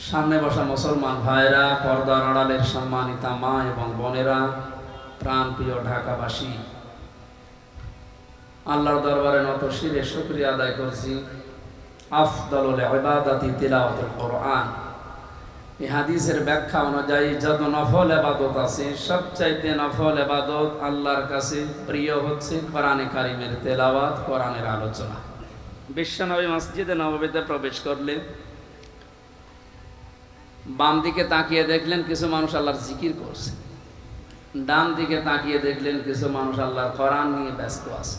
সামনে বসা মুসলমান ভাইরা, পর্দার আড়ালের সম্মানিতা মা এবং বোনেরা, প্রাণপ্রিয় ঢাকাবাসী, আল্লাহর দরবারে নত শিরে শুকরিয়া আদায় করছি। আফদালুল ইবাদাতি তিলাওয়াতুল কোরআন। এই হাদিসের ব্যাখ্যা অনুযায়ী যত নফল ইবাদত আছে, সবচাইতে নফল ইবাদত আল্লাহর কাছে প্রিয় হচ্ছে কোরআনে কারিমের তেলাওয়াত, কোরআনের আলোচনা। বিশ্বনবী মসজিদে নববীতে প্রবেশ করলেন, বাম দিকে তাকিয়ে দেখলেন কিছু মানুষ আল্লাহর জিকির করছে, ডান দিকে তাকিয়ে দেখলেন কিছু মানুষ আল্লাহর কোরআন নিয়ে ব্যস্ত আছে।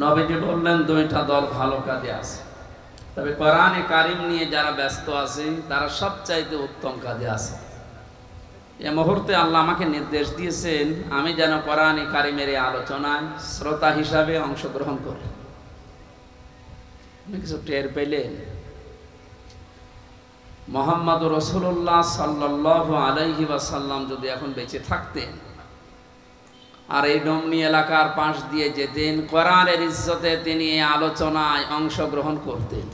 নবীজি বললেন দুইটা দল ভালো কাজে আছে, তবে কোরআনে কারিম নিয়ে যারা ব্যস্ত আছে তারা সবচাইতে উত্তম কাজে আছে। এ মুহূর্তে আল্লাহ আমাকে নির্দেশ দিয়েছেন আমি যেন কোরআনে কারিমের এই আলোচনায় শ্রোতা হিসাবে অংশগ্রহণ করি। কিছু টের পেলেন? মুহাম্মদ রাসূলুল্লাহ সাল্লাল্লাহু আলাইহি ওয়াসাল্লাম যদি এখন বেঁচে থাকতেন আর এই ডমনি এলাকার পাশ দিয়ে যেতেন, কোরআনের ইজ্জতে তিনি এই আলোচনায় অংশগ্রহণ করতেন।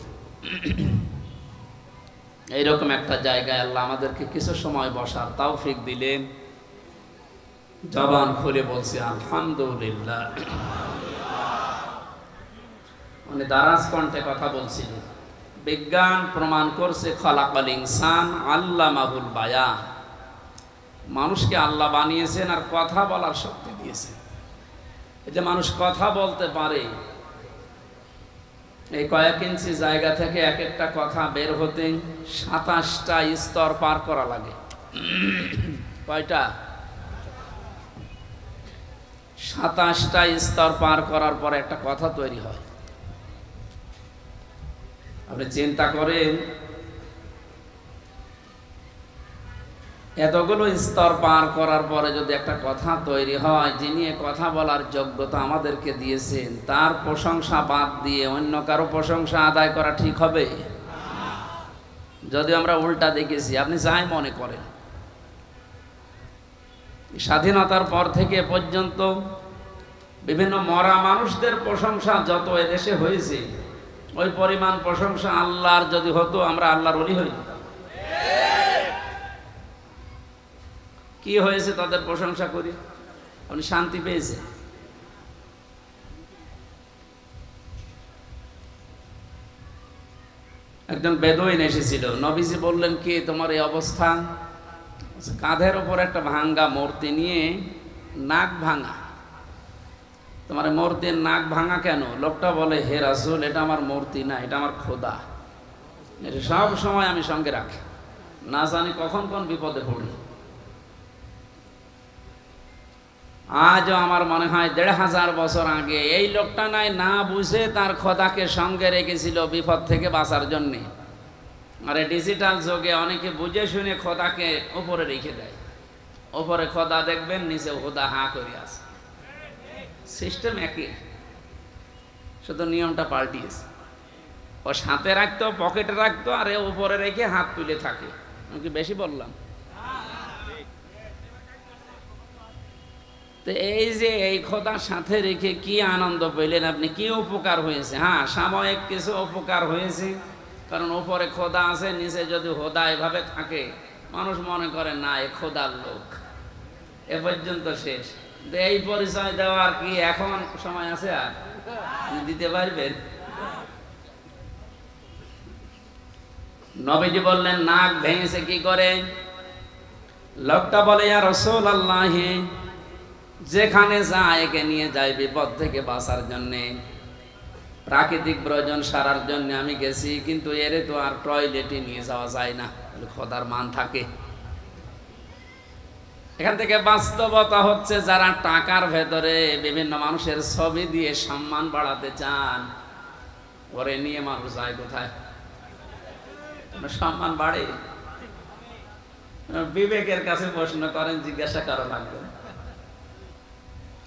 এইরকম একটা জায়গায় আল্লাহ আমাদেরকে কিছু সময় বসার তৌফিক দিলেন। জবান খুলে বলছি আলহামদুলিল্লাহ। উনি দারাজ কণ্ঠে কথা বলছিলেন। বিজ্ঞান প্রমাণ করছে খলাকাল ইনসান আল্লামাহুল বায়ান, মানুষকে আল্লাহ বানিয়েছেন আর কথা বলার শক্তি দিয়েছেন। এই যে মানুষ কথা বলতে পারে, এই কয়েক ইঞ্চি জায়গা থেকে এক একটা কথা বের হতে 27টা স্তর পার করা লাগে। কয়টা? 27টা স্তর পার করার পর একটা কথা তৈরি হয়। আপনি চিন্তা করেন, এতগুলো স্তর পার করার পরে যদি একটা কথা তৈরি হয়, যিনি কথা বলার যোগ্যতা আমাদেরকে দিয়েছেন তার প্রশংসা বাদ দিয়ে অন্য কারো প্রশংসা আদায় করা ঠিক হবে? যদি আমরা উল্টা দেখেছি, আপনি যাই মনে করেন, স্বাধীনতার পর থেকে পর্যন্ত বিভিন্ন মরা মানুষদের প্রশংসা যত এদেশে হয়েছে, ওই পরিমাণ প্রশংসা আল্লাহর যদি হতো আমরা আল্লাহর ওলি হই। কি হয়েছে তাদের প্রশংসা করি? আপনি শান্তি পেয়েছে? একজন বেদুইন এসেছিল, নবীজি বললেন কি তোমার এই অবস্থা? কাঁধের ওপর একটা ভাঙ্গা মূর্তি নিয়ে, নাক ভাঙা। তোমার মূর্তির নাক ভাঙা কেন? লোকটা বলে হে রাসূল, এটা আমার মূর্তি না, এটা আমার খোদা। এটা সব সময় আমি সঙ্গে রাখি, না জানি কখন কোন বিপদে পড়ি। আজও আমার মনে হয় 1500 বছর আগে এই লোকটা না বুঝে তার খোদাকে সঙ্গে রেখেছিল বিপদ থেকে বাঁচার জন্যে। আর ডিজিটাল যুগে অনেকে বুঝে শুনে খোদাকে উপরে রেখে দেয়। উপরে খোদা দেখবেন, নিচে খোদা হাঁ করে আছে। সিস্টেম একই, শুধু নিয়মটা পাল্টিয়েছে। ও সাথে রাখতো, পকেটে রাখতো, আর উপরে রেখে হাত তুলে থাকে। আমি কি বেশি বললাম? তো এই যে এই খোদার সাথে রেখে কি আনন্দ পেলেন আপনি? কি উপকার হয়েছে? হ্যাঁ, সাময়িক কিছু উপকার হয়েছে, কারণ উপরে খোদা আছে, নিচে যদি খোদা এভাবে থাকে মানুষ মনে করে না এ খোদার লোক। এ পর্যন্ত শেষ। এই পরিচয় দেওয়ার কি এখন সময় আছে? আর দিতে পারবেন? নবীজি বললেন নাক ভেঙেছে কি করে? লোকটা বলে ইয়া রাসূলুল্লাহ, যেখানে যায় একে নিয়ে যায় বিপদ থেকে বাঁচার জন্যে, প্রাকৃতিক প্রয়োজন সারার জন্য আমি গেছি, কিন্তু এরে তো আর টয়লেটে নিয়ে যাওয়া যায় না, খোদার মান থাকে। এখান থেকে বাস্তবতা হচ্ছে, যারা টাকার ভেতরে বিভিন্ন মানুষের ছবি দিয়ে সম্মান বাড়াতে চান, ওরে নিয়ে মানুষ যায় কোথায়? সম্মান বাড়ে? বিবেকের কাছে প্রশ্ন করেন, জিজ্ঞাসা করা লাগবে।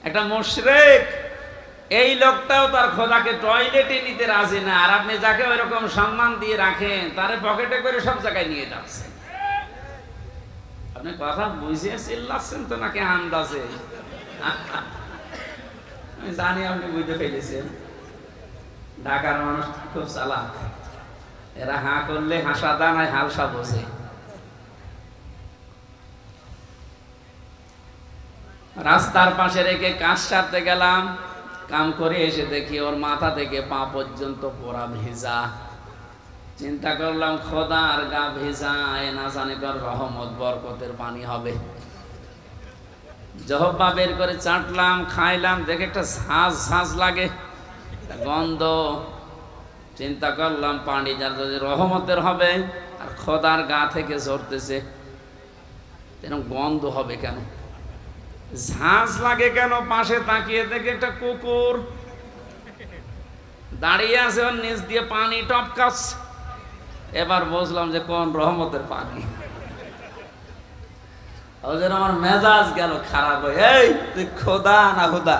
একটা মুশরিক, এই লোকটাও তার খোদাকে টয়লেটে নিতে রাজি না, আর আপনি যাকে ওই রকম সম্মান দিয়ে রাখেন তারে পকেটে করে সব জায়গায় নিয়ে যাচ্ছে। আপনি কথা বুঝে চিল্লাচ্ছেন তো নাকি আন্দাজে? আমি জানি আপনি বুঝতে ফেলেছেন। ঢাকার মানুষ খুব চালাক। এরা হা করলে হাসা দানায় হালসা বোঝে। রাস্তার পাশে রেখে কাজ সারতে গেলাম, কাম করে এসে দেখি ওর মাথা থেকে পা পর্যন্ত পুরা ভেজা। চিন্তা করলাম খোদা আর গা ভেজা, এ না জানে কর রহমত বরকতের পানি হবে। জহব্বা বের করে চাটলাম, খাইলাম, দেখে একটা ঝাঁঝ ঝাঁঝ লাগে, গন্ধ। চিন্তা করলাম পানি যার যদি রহমতের হবে আর খোদার গা থেকে ঝরতেছে, এরকম গন্ধ হবে কেন, ঝাঁঝ লাগে কেন? পাশে তাকিয়ে দেখে একটা কুকুর দাঁড়িয়ে আছে, ওর নিচ দিয়ে পানি টপকাচ্ছে। এবার বুঝলাম যে কোন রহমতের পানি। ওদের আমার মেজাজ গেল খারাপ হয়ে, এই তুই খোদা না খোদা,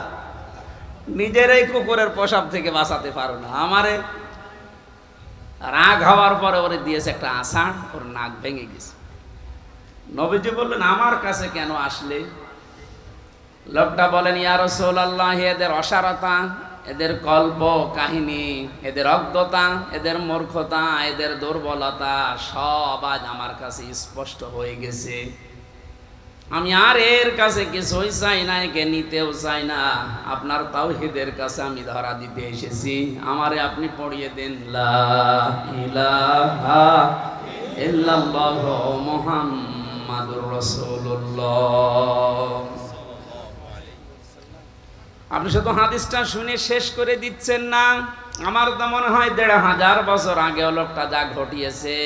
নিজের এই কুকুরের পোশাক থেকে বাঁচাতে পারো না, আমারে রাগ হওয়ার পরে ওরে দিয়েছে একটা আষাঢ়, ওর নাক ভেঙে গেছে। নবীজি বললেন আমার কাছে কেন আসলে? লোকটা বলেন, ইয়া রাসূলুল্লাহ, এদের অসারতা, এদের কল্প কাহিনী, এদের অজ্ঞতা, এদের মূর্খতা, এদের দুর্বলতা সব আজ আমার কাছে স্পষ্ট হয়ে গেছে। আমি আর এর কাছে কিছুই চাই না, একে নিতেও চাই না। আপনার তাওহীদের কাছে আমি ধরা দিতে এসেছি, আমারে আপনি পড়িয়ে দেন লা ইলাহা ইল্লাল্লাহু মুহাম্মাদুর রাসূলুল্লাহ। আপনি শুধু হাদিসটা শুনে শেষ করে দিচ্ছেন না। আমার তো মনে হয় ১৫০০ বছর আগে লোকটা যা ঘটিয়েছে,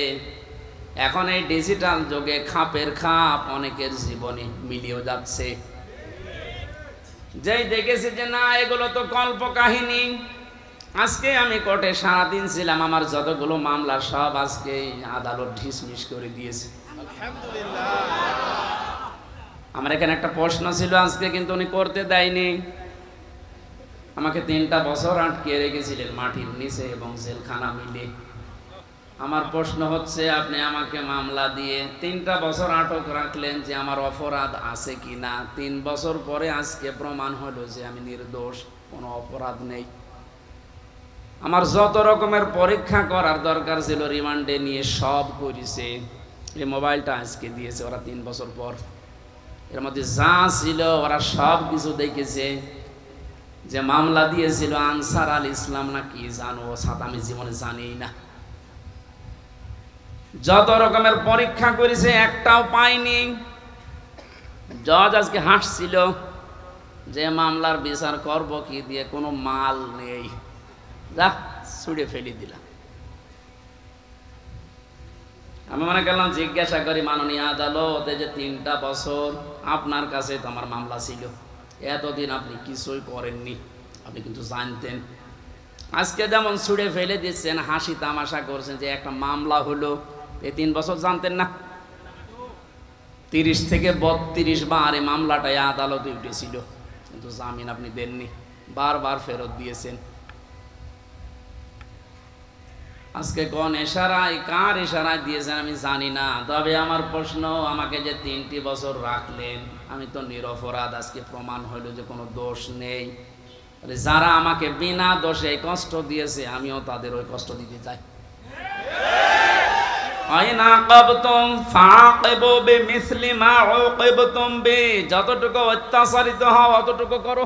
এখন এই ডিজিটাল যুগে খাপের খাপ অনেকের জীবনে মিলিয়ে যাচ্ছে। যেই দেখেছি যে না এগুলো তো কল্প কাহিনী। আজকে আমি কোর্টে সারাদিন ছিলাম, আমার যতগুলো মামলা সব আজকে আদালত ঢিসমিস করে দিয়েছে। আমার এখানে একটা প্রশ্ন ছিল আজকে, কিন্তু উনি করতে দেয়নি। আমাকে ৩টা বছর আটকে রেখেছিলেন মাটির নিচে এবং জেলখানা মিলে। আমার প্রশ্ন হচ্ছে, আপনি আমাকে মামলা দিয়ে ৩টা বছর আটক রাখলেন, যে আমার অপরাধ আছে কি না? ৩ বছর পরে আজকে প্রমাণ হলো যে আমি নির্দোষ, কোনো অপরাধ নেই। আমার যত রকমের পরীক্ষা করার দরকার ছিল রিমান্ডে নিয়ে সব করেছে। এই মোবাইলটা আজকে দিয়েছে ওরা ৩ বছর পর। এর মধ্যে যা ছিল ওরা সব কিছু দেখেছে। যে মামলা দিয়েছিল আনসার আল ইসলাম না কি জানো, সাথে আমি জীবনে জানি না। যত রকমের পরীক্ষা করেছে একটাও পাইনি। জজ আজকে হাসছিল যে মামলার বিচার করব কি দিয়ে, কোনো মাল নেই, যা ছুড়ে ফেলে দিলাম। আমি মনে করলাম জিজ্ঞাসা করি, মাননীয় আদালত, যে 3টা বছর আপনার কাছে তো আমার মামলা ছিল, এতদিন আপনি কিছুই করেননি, আপনি কিন্তু জানতেন। আজকে যেমন ছুড়ে ফেলে দিচ্ছেন, হাসি তামাশা করছেন যে একটা মামলা হলো, এই 3 বছর জানতেন না? 30 থেকে 32 বার এই মামলাটাই আদালতে উঠেছিল, কিন্তু জামিন আপনি দেননি, বারবার ফেরত দিয়েছেন। আজকে কোন ইশারায়, কার ইশারায় দিয়েছেন আমি জানি না। তবে আমার প্রশ্ন, আমাকে যে 3টি বছর রাখলেন, আমি তো নিরপরাধ, আজকে প্রমাণ হইল যে কোনো দোষ নেই। যারা আমাকে বিনা দোষে কষ্ট দিয়েছে, আমিও তাদের ওই কষ্ট দিতে চাই। যতটুকু অত্যাচারিত হও অতটুকু করো।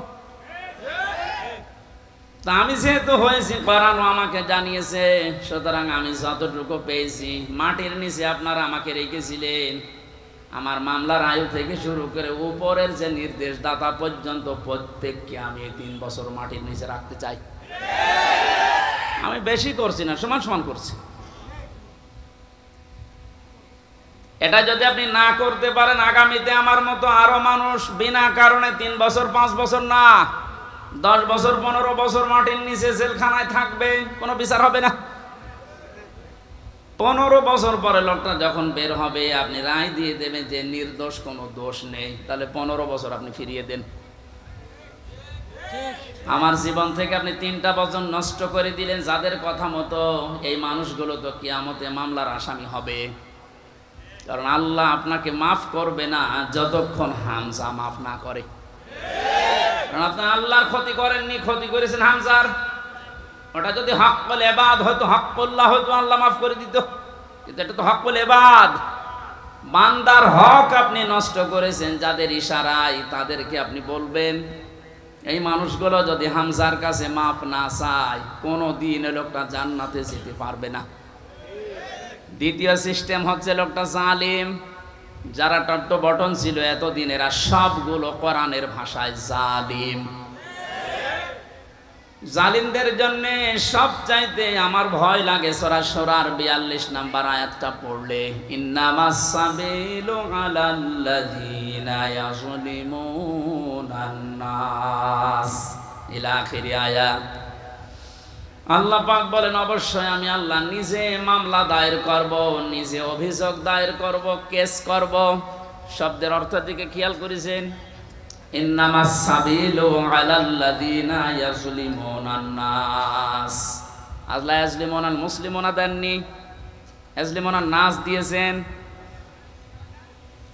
তা আমি যেহেতু হয়েছি করানো, আমাকে জানিয়েছে, সুতরাং আমি যতটুকু পেয়েছি। মাটির নিচে আপনারা আমাকে রেখেছিলেন, আমার মামলার আয়ু থেকে শুরু করে উপরের যে নির্দেশদাতা পর্যন্ত প্রত্যেককে আমি 3 বছর মাটির নিচে রাখতে চাই। আমি বেশি করছি না, সমান সমান করছি। এটা যদি আপনি না করতে পারেন, আগামীতে আমার মতো আরো মানুষ বিনা কারণে 3 বছর 5 বছর না 10 বছর 15 বছর মাটির নিচে জেলখানায় থাকবে, কোনো বিচার হবে না। 15 বছর পরে লোকটা যখন বের হবে, আপনি রায় দিয়ে দেবেন যে নির্দোষ, কোনো দোষ নেই, তাহলে 15 বছর আপনি ফিরিয়ে দেন। আমার জীবন থেকে আপনি 3টা বছর নষ্ট করে দিলেন। যাদের কথা মতো এই মানুষগুলো তো কিয়ামতে মামলার আসামি হবে, কারণ আল্লাহ আপনাকে মাফ করবে না যতক্ষণ হামজা মাফ না করে। কারণ আপনি আল্লাহর ক্ষতি করেননি, ক্ষতি করেছেন হামজার। ওটা যদি হক্কুল ইবাদ হতো, হক্কুল্লাহ হতো, আল্লাহ মাফ করে দিত। কিন্তু এটা তো হক্কুল ইবাদ, বান্দার হক আপনি নষ্ট করেছেন। যাদের ইশারায় তাদেরকে আপনি বলবেন। এই মানুষগুলো যদি হামজার কাছে মাপ না চায়, কোনো দিন লোকটা জান্নাতে যেতে পারবে না। দ্বিতীয় সিস্টেম হচ্ছে লোকটা জালিম। যারা টট্ট বটন ছিল এতদিন, এরা সবগুলো কোরআনের ভাষায় জালিম। জালিমদের জন্য সব চাইতে আমার ভয় লাগে সূরা শুরার 42 নম্বর আয়াতটা পড়লে, ইন্নামাস সাবিলু আলাল্লাযীনা ইয়াযলিমুনান নাস ইলা আখিরি আয়াত। আল্লাহ পাক বলেন, অবশ্যই আমি আল্লাহ নিজে মামলা দায়ের করব, নিজে অভিযোগ দায়ের করব, কেস করব। শব্দের অর্থ দিকে খেয়াল করেছেন? ইন্নামাস সাবিলু আলাল্লাযীনা ইয়াযলিমুনান নাস। আল্লাহ ইয়াযলিমুনাল মুসলিমুনা দেননি, ইয়াযলিমুনান নাস দিয়েছেন।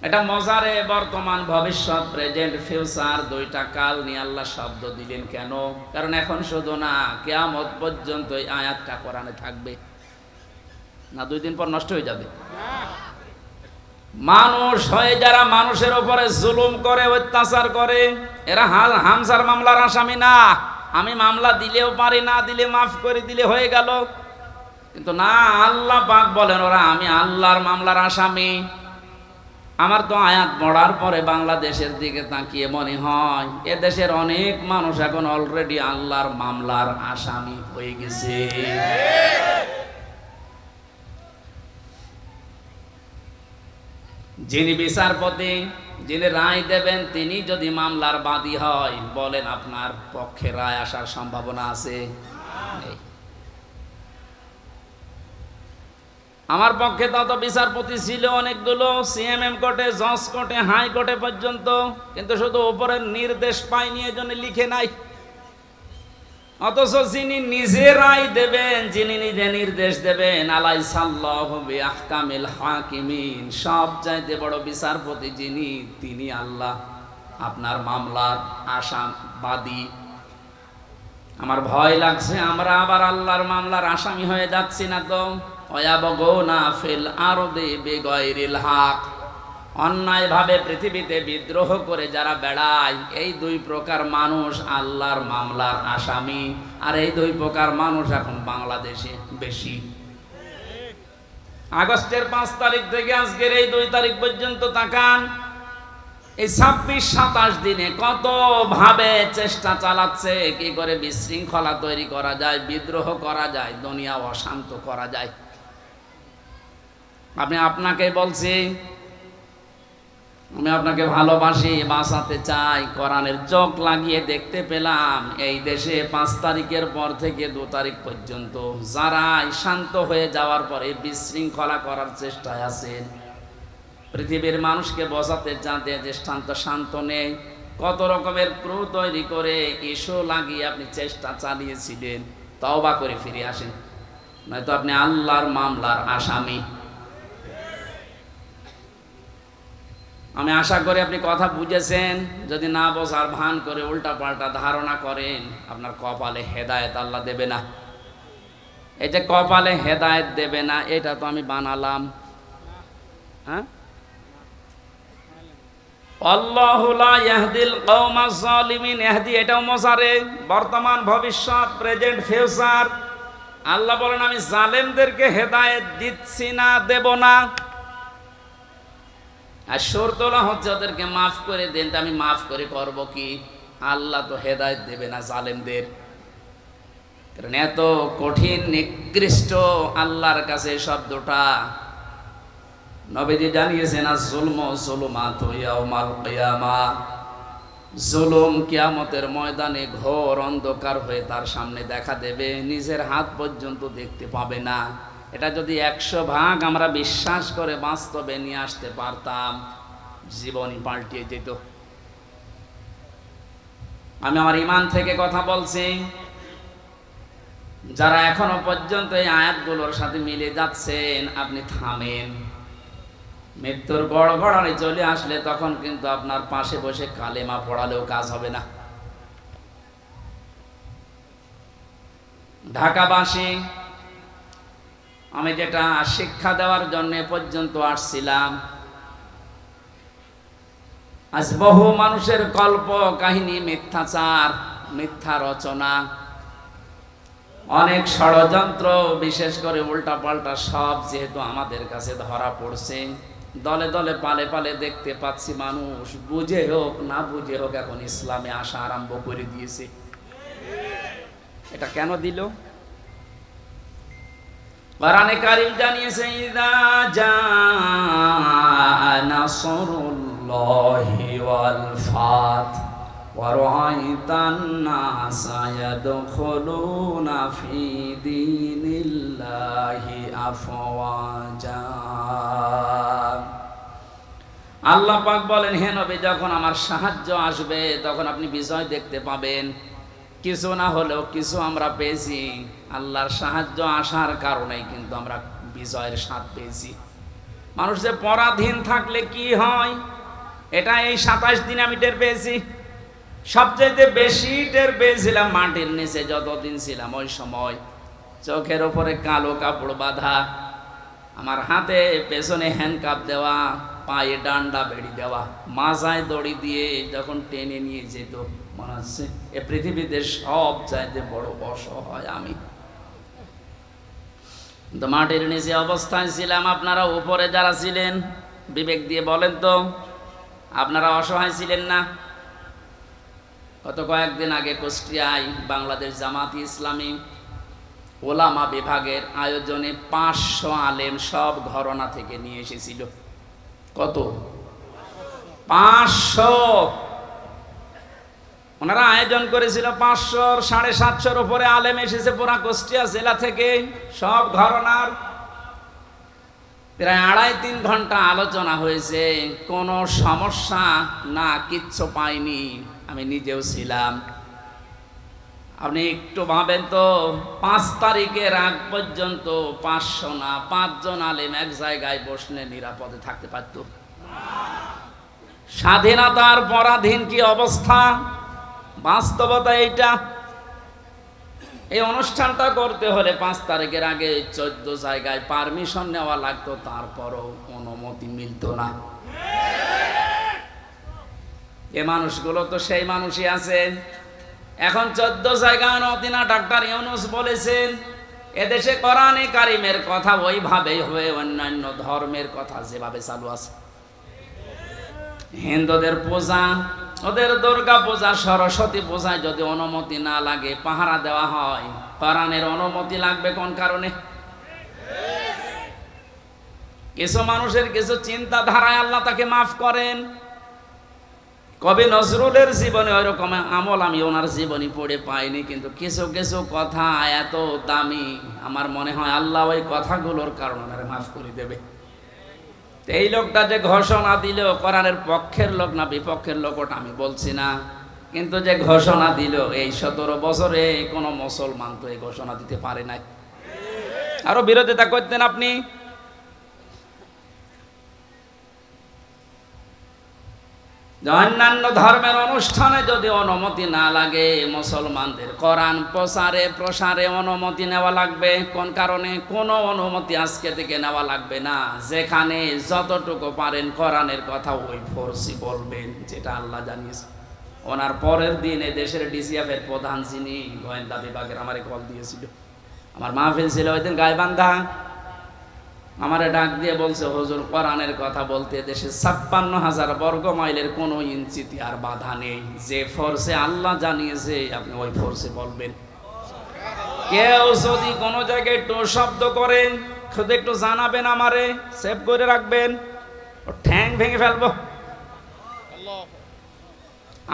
এটা মজারে বর্তমান, ভবিষ্যৎ, প্রেজেন্ট, ফিউচার দুইটা কাল নিয়ে আল্লাহ শব্দ দিলেন কেন? কারণ এখন শুধু না, কিয়ামত পর্যন্ত এই আয়াতটা কোরআনে থাকবে না। 2 দিন পর নষ্ট হয়ে যাবে। মানুষ হয়ে যারা মানুষের উপরে জুলুম করে, অত্যাচার করে, এরা হামজার মামলার আসামি না। আমি মামলা দিলেও পারি, না দিলে মাফ করে দিলে হয়ে গেল। কিন্তু না, আল্লাহ পাক বলেন ওরা আমি আল্লাহর মামলার আসামি। আমার তো আয়াত পড়ার পরে বাংলাদেশের দিকে তাকিয়ে মনে হয় এ দেশের অনেক মানুষ এখন অলরেডি আল্লাহর মামলার আসামি হয়ে গেছে। যিনি বিচারপতি, যিনি রায় দেবেন, তিনি যদি মামলার বাদী হয়, বলেন আপনার পক্ষে রায় আসার সম্ভাবনা আছে? আমার পক্ষে তত বিচারপতি ছিল অনেকগুলো, সিএমএম কোর্টে, জজ কোর্টে, হাই কোর্টে পর্যন্ত, কিন্তু শুধু উপরের নির্দেশ পাইনি, এজন্য লিখে নাই। অথচ যিনি নিজে রায় দেবেন, যিনি নিজে নির্দেশ দেবেন, আলাইসাল্লাহু বিআহকামিল হাকিমিন, সব চাইতে বড় বিচারপতি যিনি, তিনি আল্লাহ আপনার মামলার আসামি। আমার ভয় লাগছে আমরা আবার আল্লাহর মামলার আসামি হয়ে যাচ্ছি না তো? ওয়ায়াবগুনা ফিল আরদি বিগাইরিল হক, অন্যায়ভাবে পৃথিবীতে বিদ্রোহ করে যারা বেড়ায়, এই 2 প্রকার মানুষ আল্লাহর মামলার আসামি। আর এই 2 প্রকার মানুষ এখন বাংলাদেশে বেশি। আগস্টের 5 তারিখ থেকে আজকের এই 2 তারিখ পর্যন্ত তাকান, এই 26-27 দিনে কত ভাবে চেষ্টা চালাচ্ছে কি করে বিশৃঙ্খলা তৈরি করা যায়, বিদ্রোহ করা যায়, দুনিয়া অশান্ত করা যায়। আপনাকে বলছি, আমি আপনাকে ভালোবাসি, বাঁচাতে চাই। কোরআনের চোখ লাগিয়ে দেখতে পেলাম এই দেশে 5 তারিখের পর থেকে 2 তারিখ পর্যন্ত যারা শান্ত হয়ে যাওয়ার পরে বিশৃঙ্খলা করার চেষ্টায় আছেন, পৃথিবীর মানুষকে বোঝাতে চাঁদে যে শান্ত নেই, কত রকমের ক্রু তৈরি করে ইস্যু লাগিয়ে আপনি চেষ্টা চালিয়েছিলেন। তওবা করে ফিরে আসেন, নয়তো আপনি আল্লাহর মামলার আসামি। আমি আশা করি আপনি কথা বুঝেছেন। যদি না বোঝার ভান করে উল্টা পাল্টা ধারণা করেন, আপনার কপালে হেদায়েত আল্লাহ দেবে না। এই যে কপালে হেদায়েত দেবে না, এটা তো আমি বানালাম। হ্যাঁ, আল্লাহু লা ইয়াহদিল কওমাজ জালিমিন, ইহদি এটাও মজারে, বর্তমান, ভবিষ্যৎ, প্রেজেন্ট, ফিউচার। আল্লাহ বলেন আমি জালেমদেরকে হেদায়েত দিচ্ছি না, দেব না। আর শর্তলা হচ্ছে ওদেরকে মাফ করে দেন। আমি মাফ করে করব কি? আল্লাহ তো হেদায়েত দেবে না জালেমদের। কারণ এত কঠিন, নিকৃষ্ট আল্লাহর কাছে শব্দটা। নবীজি জানিয়েছেন আয-যুলমু যুলুমাতু ইয়াউমাল কিয়ামাহ, জুলুম কিয়ামতের ময়দানে ঘোর অন্ধকার হয়ে তার সামনে দেখা দেবে, নিজের হাত পর্যন্ত দেখতে পাবে না। এটা যদি 100 ভাগ আমরা বিশ্বাস করে বাস্তবে নিয়ে আসতে পারতাম, জীবনই পাল্টিয়ে যেত। আমি আমার ঈমান থেকে কথা বলছি। যারা এখনো পর্যন্ত এই আয়াতগুলোর সাথে মিলে যাচ্ছেন, আপনি থামেন। মৃত্যুর গড়গড়ানি চলে আসলে তখন কিন্তু আপনার পাশে বসে কালেমা পড়ালেও কাজ হবে না। ঢাকাবাসী, আমি যেটা শিক্ষা দেওয়ার জন্য পর্যন্ত আসছিলাম, আজ বহু মানুষের কল্প কাহিনী, মিথ্যাচার, মিথ্যা রচনা, অনেক ষড়যন্ত্র, বিশেষ করে উল্টাপাল্টা সব যেহেতু আমাদের কাছে ধরা পড়ছে, দলে দলে পালে পালে দেখতে পাচ্ছি মানুষ বুঝে হোক না বুঝে হোক এখন ইসলামে আসা আরম্ভ করে দিয়েছে। এটা কেন দিল? কোরআনে কারীম জানিয়েছে, ইযা জাআ নাসরুল্লাহি ওয়াল ফাত ওয়া রাআইতান নাসা ইয়াদখুলুনা ফি দীনিল্লাহি আফওয়াজা। আল্লাহ পাক বলেন, হে নবী, যখন আমার সাহায্য আসবে তখন আপনি বিজয় দেখতে পাবেন। কিছু না হলেও কিছু আমরা পেয়েছি। আল্লাহর সাহায্য আসার কারণেই কিন্তু আমরা বিজয়ের স্বাদ পেয়েছি। মানুষ যে পরাধীন থাকলে কি হয়, এটা এই 27 দিন আমি টের পেয়েছি। সবচেয়ে বেশি টের পেয়েছিলাম মাটির নিচে যতদিন ছিলাম। ওই সময় চোখের ওপরে কালো কাপড় বাঁধা, আমার হাতে পেছনে হ্যান্ডকাপ দেওয়া, পায়ে ডান্ডা বেড়ি দেওয়া, মাজায় দড়ি দিয়ে যখন টেনে নিয়ে যেত, মনে হচ্ছে এ পৃথিবীতে সব চাইতে বড় অসহায় আমি। তো মাটির নিচে অবস্থায় ছিলাম। আপনারা উপরে যারা ছিলেন, বিবেক দিয়ে বলেন তো, আপনারা অসহায় ছিলেন না? গত কয়েকদিন আগে কুষ্টিয়ায় বাংলাদেশ জামাতি ইসলামী ওলামা বিভাগের আয়োজনে 500 আলেম সব ঘরানা থেকে নিয়ে এসেছিল। কত? 500। ওনারা আয়োজন করেছিল 500, 750 উপরে আলেম এসেছে পুরা কুষ্টিয়া জেলা থেকে, সব ঘরানার। প্রায় 2.5-3 ঘন্টা আলোচনা হয়েছে, কোনো সমস্যা না, কিচ্ছু পাইনি। আমি নিজেও ছিলাম। আপনি একটু ভাবেন তো, 5 তারিখের আগ পর্যন্ত 500 না 5 জন আলেম এক জায়গায় বসলে নিরাপদে থাকতে পারত? স্বাধীনতার পরাধীন কি অবস্থা, বাস্তবতা এইটা। এই অনুষ্ঠানটা করতে হলে 5 তারিখের আগে 14 জায়গায় পারমিশন নেওয়া লাগতো, তারপরও অনুমতি মিলত না। এ মানুষগুলো তো সেই মানুষই আছে। এখন 14 জায়গায় অনুমতি না। ডাক্তার ইউনূস বলেছেন, এদেশে কোরআনে কারিমের কথা ওইভাবেই হবে, অন্যান্য ধর্মের কথা যেভাবে চালু আছে। হিন্দুদের পূজা, ওদের দুর্গা পূজা, সরস্বতী পূজায় যদি অনুমতি না লাগে, পাহারা দেওয়া হয়, কোরআনের অনুমতি লাগবে কোন কারণে? কিছু মানুষের কিছু চিন্তাধারায় আল্লাহ তাকে মাফ করেন। কবি নজরুলের জীবনে ওই রকম আমল আমি ওনার জীবনী পড়ে পাইনি, কিন্তু কিছু কিছু কথা এত দামি, আমার মনে হয় আল্লাহ ওই কথাগুলোর কারণে ওনারে মাফ করে দেবে। এই লোকটা যে ঘোষণা দিল, কোরআনের পক্ষের লোক না বিপক্ষের লোক ওটা আমি বলছি না, কিন্তু যে ঘোষণা দিল, এই 17 বছরে কোনো মুসলমান তো এই ঘোষণা দিতে পারে নাই। আরো বিরোধিতা করতেন আপনি। অন্যান্য ধর্মের অনুষ্ঠানে যদি অনুমতি না লাগে, মুসলমানদের কোরআন প্রসারে অনুমতি নেওয়া লাগবে। কোন কারণে? কোনো অনুমতি আজকে থেকে নেওয়া লাগবে না। যেখানে যতটুকু পারেন কোরআনের কথা ওই ফোর্সই বলবেন, যেটা আল্লাহ জানিয়েছে। ওনার পরের দিন দেশের ডিসিএফ এর প্রধান, যিনি গোয়েন্দা বিভাগের, আমারে কল দিয়েছিল। আমার মাহফিল ছিল ওই দিন গাইবান্ধা। আমারে ডাক দিয়ে বলছে, হুজুর, কোরআনের কথা বলতে দেশে 56,000 বর্গ মাইলের কোনো ইঞ্চিতে আর বাধা নেই। যে ফোর্সে আল্লাহ জানিয়েছে আপনি ওই ফোর্সে বলবেন। কেউ যদি কোনো জায়গায় টো শব্দ করেন, শুধু একটু জানাবেন, আমারে সেভ করে রাখবেন, ও ঠ্যাং ভেঙে ফেলবো।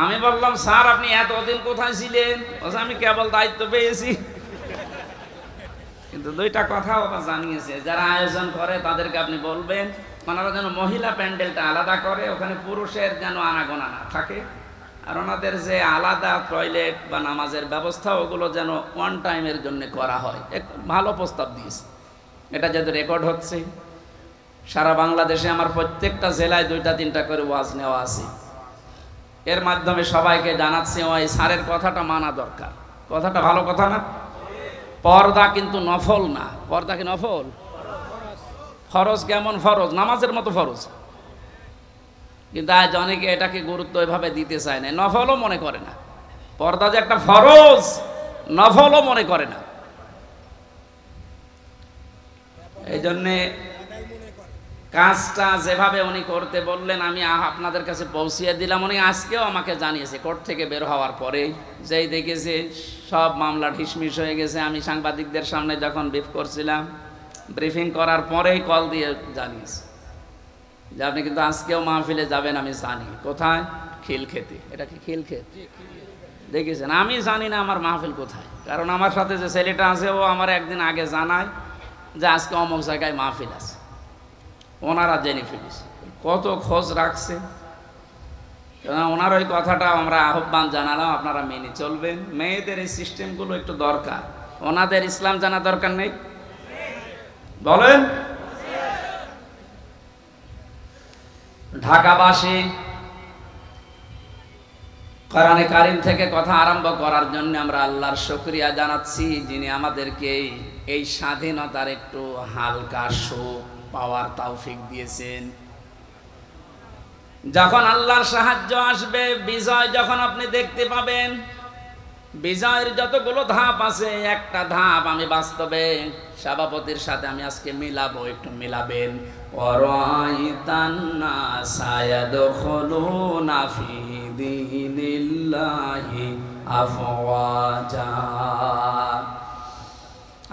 আমি বললাম, স্যার আপনি এতদিন কোথায় ছিলেন? আমি কেবল দায়িত্ব পেয়েছি। কিন্তু 2টা কথা ওরা জানিয়েছে, যারা আয়োজন করে তাদেরকে আপনি বলবেন ওনারা যেন মহিলা প্যান্ডেলটা আলাদা করে, ওখানে পুরুষের যেন আনাগোনা না থাকে, আর ওনাদের যে আলাদা টয়লেট বা নামাজের ব্যবস্থা, ওগুলো যেন ওয়ান টাইমের জন্য করা হয়। এক ভালো প্রস্তাব দিয়েছে। এটা যেহেতু রেকর্ড হচ্ছে, সারা বাংলাদেশে আমার প্রত্যেকটা জেলায় 2টা-3টা করে ওয়াজ নেওয়া আছে। এর মাধ্যমে সবাইকে জানাচ্ছি, ওই স্যারের কথাটা মানা দরকার। কথাটা ভালো কথা না? পর্দা কিন্তু নফল না। পর্দা কি নফল? ফরজ। কেমন ফরজ? নামাজের মতো ফরজ। কিন্তু আজ অনেকে এটাকে গুরুত্ব এভাবে দিতে চায় না, নফলও মনে করে না। পর্দা যে একটা ফরজ, নফলও মনে করে না। এই জন্যে কাজটা যেভাবে উনি করতে বললেন আমি আপনাদের কাছে পৌঁছিয়ে দিলাম। উনি আজকেও আমাকে জানিয়েছে কোর্ট থেকে বের হওয়ার পরে, যেই দেখেছে সব মামলা ঢিসমিস হয়ে গেছে। আমি সাংবাদিকদের সামনে যখন ব্রিফিং করার পরেই কল দিয়ে জানিয়েছে যে আপনি কিন্তু আজকেও মাহফিলে যাবেন। আমি জানি কোথায়, খিলক্ষেতে। এটা কি খিলক্ষেত? দেখেছেন, আমি জানি না আমার মাহফিল কোথায়, কারণ আমার সাথে যে ছেলেটা আছে ও আমার একদিন আগে জানায় যে আজকে অমুক জায়গায় মাহফিল আছে। ওনারা জেনে ফেলেছে, কত খোঁজ রাখছে। ওনার ওই কথাটা আমরা আহ্বান জানালাম, আপনারা মেনে চলবেন। মেয়েদের এই সিস্টেমগুলো একটু দরকার। ওনাদের ইসলাম জানা দরকার নেই? বলেন। ঢাকাবাসী কোরআনে কারীম থেকে কথা আরম্ভ করার জন্য আমরা আল্লাহর শুকরিয়া জানাচ্ছি, যিনি আমাদেরকে এই স্বাধীনতার একটু হালকা সুখ পাওয়ার তৌফিক দিয়েছেন। যখন আল্লাহর সাহায্য আসবে, বিজয় যখন আপনি দেখতে পাবেন, বিজয়ের যতগুলো ধাপ আছে, একটা ধাপ আমি বাস্তবে সভাপতির সাথে আমি আজকে মিলাবো, একটু মিলাবেন। ওয়ারাইতান নাসা ইয়াদখুলুনা ফি দীনিল্লাহি আফওয়াজা।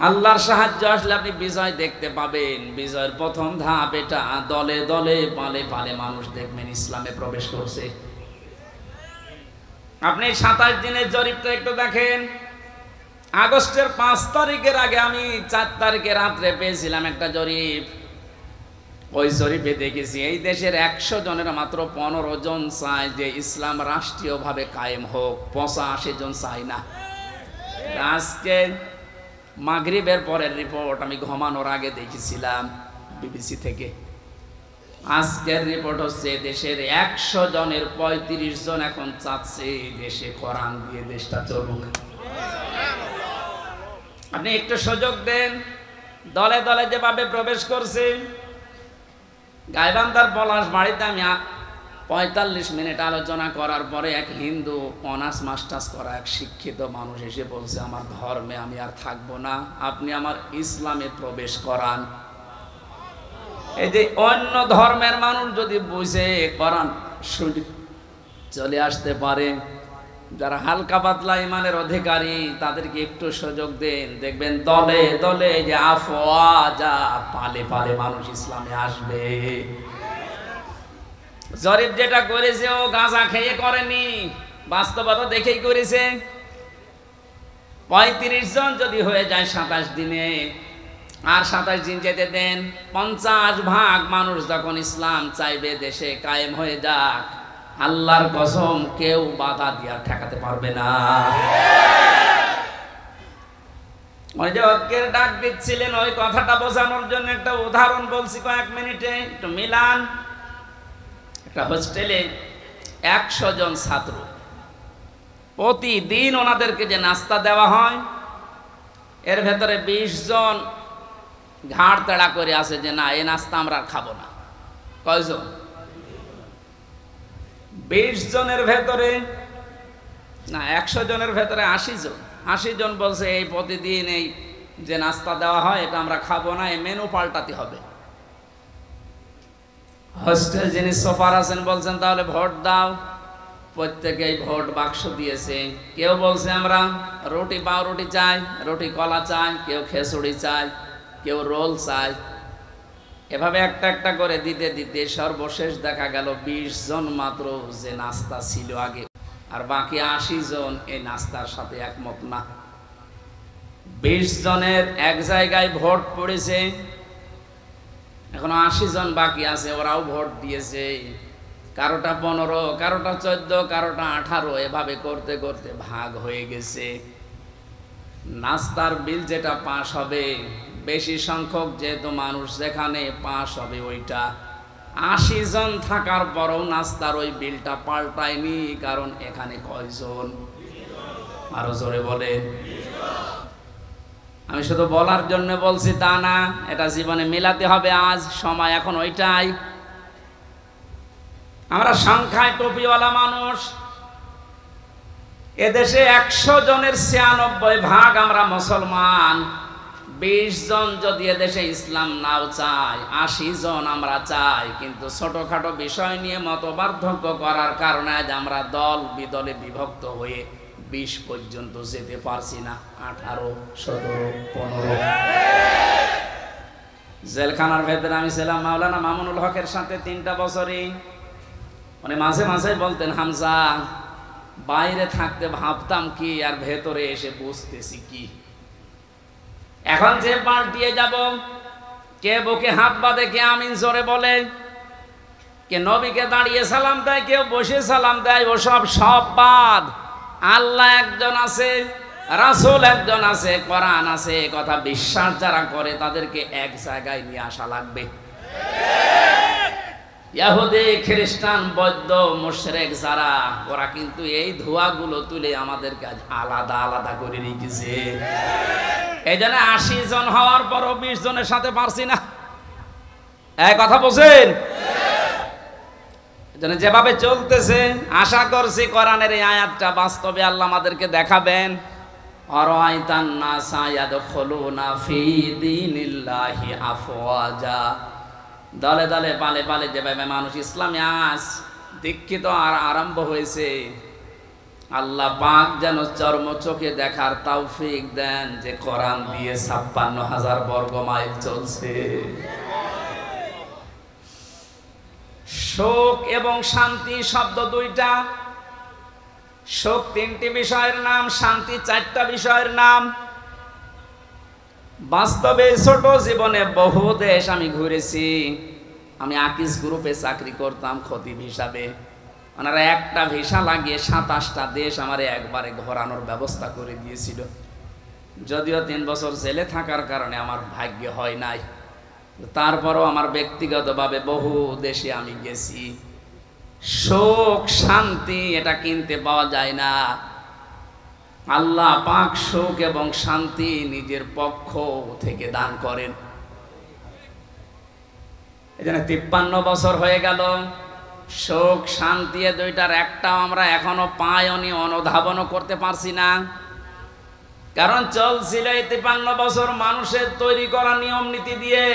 আল্লাহর সাহায্য আসলে আপনি বিজয় দেখতে পাবেন। বিজয়ের প্রথম ধাপ এটা, দলে দলে পালে পালে মানুষ দেখবেন ইসলামে প্রবেশ করছে। আপনি 27 দিনের জরিপটা একটু দেখেন। আগস্টের 5 তারিখের আগে আমি 4 তারিখে রাত্রে পেয়েছিলাম একটা জরিপ। ওই জরিপে দেখেছি এই দেশের 100 জনের মাত্র 15 জন চায় যে ইসলাম রাষ্ট্রীয়ভাবে কায়েম হোক, 85 জন চায় না। আজকে মাগরিবের পরের রিপোর্ট আমি ঘুমানোর আগে দেখেছিলাম বিবিসি থেকে। আজকের রিপোর্ট হচ্ছে দেশের 100 জনের 35 জন এখন চাচ্ছে দেশে কোরআন দিয়ে দেশটা চলুক। আপনি একটু সুযোগ দেন। দলে দলে যেভাবে প্রবেশ করছে, গাইবান্ধার পলাশ বাড়িতে আমি 45 মিনিট আলোচনা করার পরে এক হিন্দু অনার্স মাস্টার্স করা এক শিক্ষিত মানুষ এসে বলছে, আমার ধর্মে আমি আর থাকবো না, আপনি আমার ইসলামে প্রবেশ করান। এই যে অন্য ধর্মের মানুষ যদি বুঝে কোরআন শুনে চলে আসতে পারে, যারা হালকা পাতলা ইমানের অধিকারী তাদেরকে একটু সুযোগ দেন, দেখবেন দলে দলে যে আফওয়াজা পালে পালে মানুষ ইসলামে আসবে। জরিপ যেটা করেছে ও গাঁজা খেয়ে করেনি, বাস্তবতা দেখেই করেছে। 35 জন যদি হয়ে যায় 27 দিনে, আর 27 দিন যেতে দেন, 50 ভাগ মানুষ যখন ইসলাম চাইবে দেশে কায়েম হয়ে যাক, আল্লাহর কসম কেউ বাধা দিয়া ঠেকাতে পারবে না। ওই যে ঐক্যের ডাক দিচ্ছিলেন, ওই কথাটা বোঝানোর জন্য একটা উদাহরণ বলছি কয়েক মিনিটে, একটু মিলান। একটা হোস্টেলে 100 জন ছাত্র, প্রতিদিন ওনাদেরকে যে নাস্তা দেওয়া হয়, এর ভেতরে 20 জন ঘাড় তেড়া করে আছে যে না, এই নাস্তা আমরা খাবো না। কয়জন? 20 জনের ভেতরে না, 100 জনের ভেতরে 80 জন। 80 জন বলছে এই প্রতিদিন এই যে নাস্তা দেওয়া হয় এটা আমরা খাবো না, এই মেনু পাল্টাতে হবে। হোস্টেল যিনি সোফার আছেন বলছেন তাহলে ভোট দাও। প্রত্যেকেই ভোট বাক্স দিয়েছে। কেউ বলছে আমরা রুটি পাউরুটি চাই, রুটি কলা চাই, কেউ খেসুড়ি চাই, কেউ রোল চাই। এভাবে একটা একটা করে দিতে দিতে সর্বশেষ দেখা গেল 20 জন মাত্র যে নাস্তা ছিল আগে, আর বাকি 80 জন এই নাস্তার সাথে একমত না। 20 জনের এক জায়গায় ভোট পড়েছে, এখন 80 জন বাকি আছে, ওরাও ভোট দিয়েছে। কারোটা 15, কারোটা 14, কারোটা 18, এভাবে করতে করতে ভাগ হয়ে গেছে। নাস্তার বিল যেটা পাস হবে, বেশি সংখ্যক যেহেতু মানুষ যেখানে পাস হবে ওইটা, 80 জন থাকার পরও নাস্তার ওই বিলটা পাল্টায়নি। কারণ এখানে কয়জন? আরো জোরে বলেন। আমি শুধু বলার জন্য বলছি তা না, এটা জীবনে মেলাতে হবে। আজ সময় এখন ওইটাই। আমরা সংখ্যায় টুপিওয়ালা মানুষ। এদেশে 100 জনের 96 ভাগ আমরা মুসলমান। 20 জন যদি এদেশে ইসলাম নাও চায়, 80 জন আমরা চাই, কিন্তু ছোটখাটো বিষয় নিয়ে মতপার্থক্য করার কারণে আজ আমরা দল বিদলে বিভক্ত হয়ে 20 পর্যন্ত যেতে পারছি না। 18, 17, 15। জেলখানার ভেতরে আমি ছিলাম মাওলানা মামুনুল হকের সাথে 3টা বছরই। মানে মাঝে মাঝে বলতেন, হামজা বাইরে থাকতে ভাবতাম কি আর ভেতরে এসে বুঝতেছি কি। এখন যে পাল্টিয়ে যাব, কে বুকে হাত বাঁধে, কে আমিন জোরে বলে, কে নবীকে দাঁড়িয়ে সালাম দেয়, কেউ বসে সালাম দেয়, ও সব বাদ। আল্লাহ একজন আছে, রাসূল একজন আছে, কোরআন আছে, কথা বিশ্বাস যারা করে তাদেরকে এক জায়গায় নিয়ে আসা লাগবে। ইহুদি, খ্রিস্টান, বৌদ্ধ, মুশরিক যারা, ওরা কিন্তু এই ধোঁয়াগুলো তুলে আমাদেরকে আলাদা আলাদা করে রেখেছে। এই জন্য 80 জন হওয়ার পরও 20 জনের সাথে পারছি না। এই কথা বলছেন? জন্য যেভাবে চলতেছে, আশা করছি কোরআনের এই আয়াতটা বাস্তবে আল্লাহ আমাদেরকে দেখাবেন। আরাইতান নাসা ইয়াদখুলুনা ফি দীনিল্লাহি আফওয়াজা। দলে দলে পালে পালে যেভাবে মানুষ ইসলামে আজ দীক্ষিত আর আরম্ভ হয়েছে, আল্লাহ পাক যেন চর্ম চোখে দেখার তৌফিক দেন যে কোরআন দিয়ে 56,000 বর্গ মাইল চলছে। শোক এবং শান্তি শব্দ দুইটা। শোক 3টি বিষয়ের নাম, শান্তি 4টা বিষয়ের নাম। বাস্তবে ছোট জীবনে বহু দেশ আমি ঘুরেছি। আমি আকিস গ্রুপে চাকরি করতাম খতিব হিসাবে। ওনারা একটা ভিসা লাগিয়ে 27টা দেশ আমারে একবারে ঘোরানোর ব্যবস্থা করে দিয়েছিল। যদিও 3 বছর জেলে থাকার কারণে আমার ভাগ্য হয় নাই, তারপরও আমার ব্যক্তিগতভাবে বহু দেশে আমি গেছি। সুখ শান্তি এটা কিনতে পাওয়া যায় না। আল্লাহ পাক সুখ এবং শান্তি নিজের পক্ষ থেকে দান করেন। এজন্য 53 বছর হয়ে গেল, সুখ শান্তি দুইটার একটাও আমরা এখনো পাইনি, অনুধাবনও করতে পারছি না। কারণ চলছিল এই 53 বছর মানুষের তৈরি করা নিয়ম নীতি দিয়ে।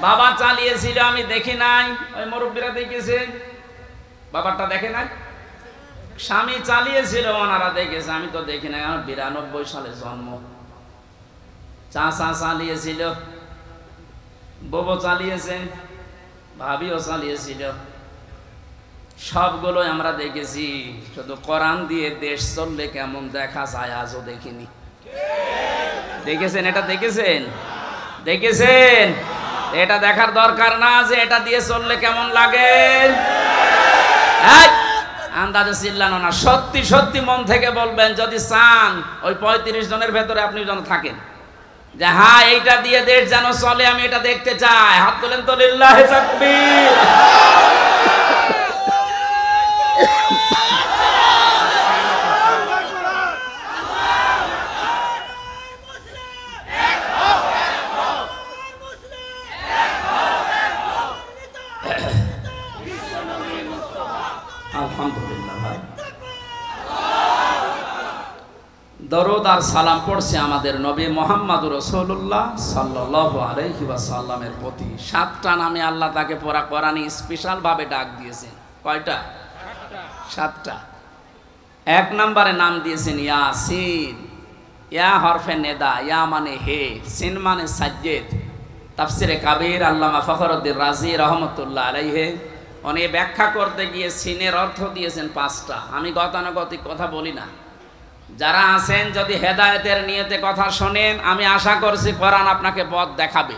বাবা চালিয়েছিল, আমি দেখি নাই, ওই মুরব্বীরা দেখেছে। বাবারটা দেখে নাই, স্বামী চালিয়েছিল, ওনারা দেখেছে, আমি তো দেখি নাই। আমার 92 সালে জন্ম। চাচা চালিয়েছিল, বউ চালিয়েছে, ভাবিও চালিয়েছিল, সবগুলো আমরা দেখেছি। শুধু কোরআন দিয়ে দেশ চললে কেমন দেখা যায় আজও দেখিনি। দেখেছেন? এটা দেখেছেন? দেখেছেন? এটা দেখার দরকার না যে এটা দিয়ে চললে কেমন লাগে। আন্দাজে চিল্লানো না, সত্যি সত্যি মন থেকে বলবেন। যদি চান ওই 35 জনের ভেতরে আপনি যেন থাকেন যে হ্যাঁ এইটা দিয়ে দেশ যেন চলে, আমি এটা দেখতে চাই, হাত তোলেন তো। লিল্লাহি তাকবীর। আলহামদুলিল্লাহ ভাই, দরুদ আর সালাম পড়ছে আমাদের নবী মুহাম্মদুর রাসূলুল্লাহ সাল্লাল্লাহু আলাইহি ওয়াসাল্লামের প্রতি। 7টা নামে আল্লাহ তাকে পড়া কোরআনে স্পেশাল ভাবে ডাক দিয়েছেন। কয়টা? 7টা। 1 নম্বরে নাম দিয়েছেন ইয়াসিন। ইয়া হরফে নেদা, ইয়া মানে হে, সিন মানে সাজ্জেদ। তাফসিরে কাবীর আল্লামা ফখরুদ্দিন রাজি রহমতুল্লাহ আলাইহি উনি ব্যাখ্যা করতে গিয়ে সিনের অর্থ দিয়েছেন 5টা। আমি গতানুগতিক কথা বলি না। যারা আছেন যদি হেদায়েতের নিয়তে কথা শোনেন, আমি আশা করছি কোরআন আপনাকে পথ দেখাবে।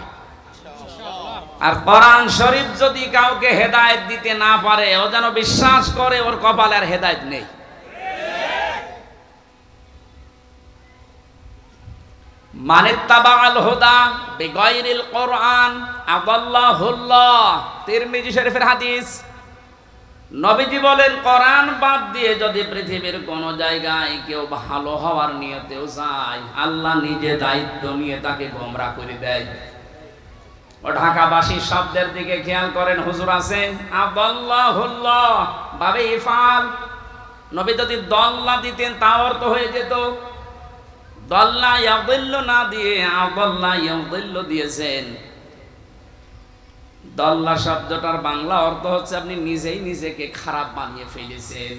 আর কোরআন শরীফ যদি কাউকে হেদায়েত দিতে না পারে, ও যেন বিশ্বাস করে ওর কপালে আর হেদায়েত নেই। মানিত্তাবাআল হুদা বিগাইরিল কোরআন আদাল্লাহুল্লাহ। তিরমিজি শরীফের হাদিস। নবীজি বলেন কোরআন বাদ দিয়ে যদি পৃথিবীর কোন জায়গায় কেউ ভালো হওয়ার নিয়তেও যায়, আল্লাহ নিজে দায়িত্ব নিয়ে তাকে গোমরাহ করে দেয়। ও ঢাকাবাসী শব্দের দিকে খেয়াল করেন, হুজুর আছেন আদাল্লাহুল্লাহ বাবে ইফাল। নবী যদি দল্লা দিতেন তা অর্থ হয়ে যেত। দল্লা ইয়াদিল্লু না দিয়ে আদাল্লা ইয়াদিল্লু দিয়েছেন। দল্লা শব্দটার বাংলা অর্থ হচ্ছে আপনি নিজেই নিজেকে খারাপ বানিয়ে ফেলেছেন।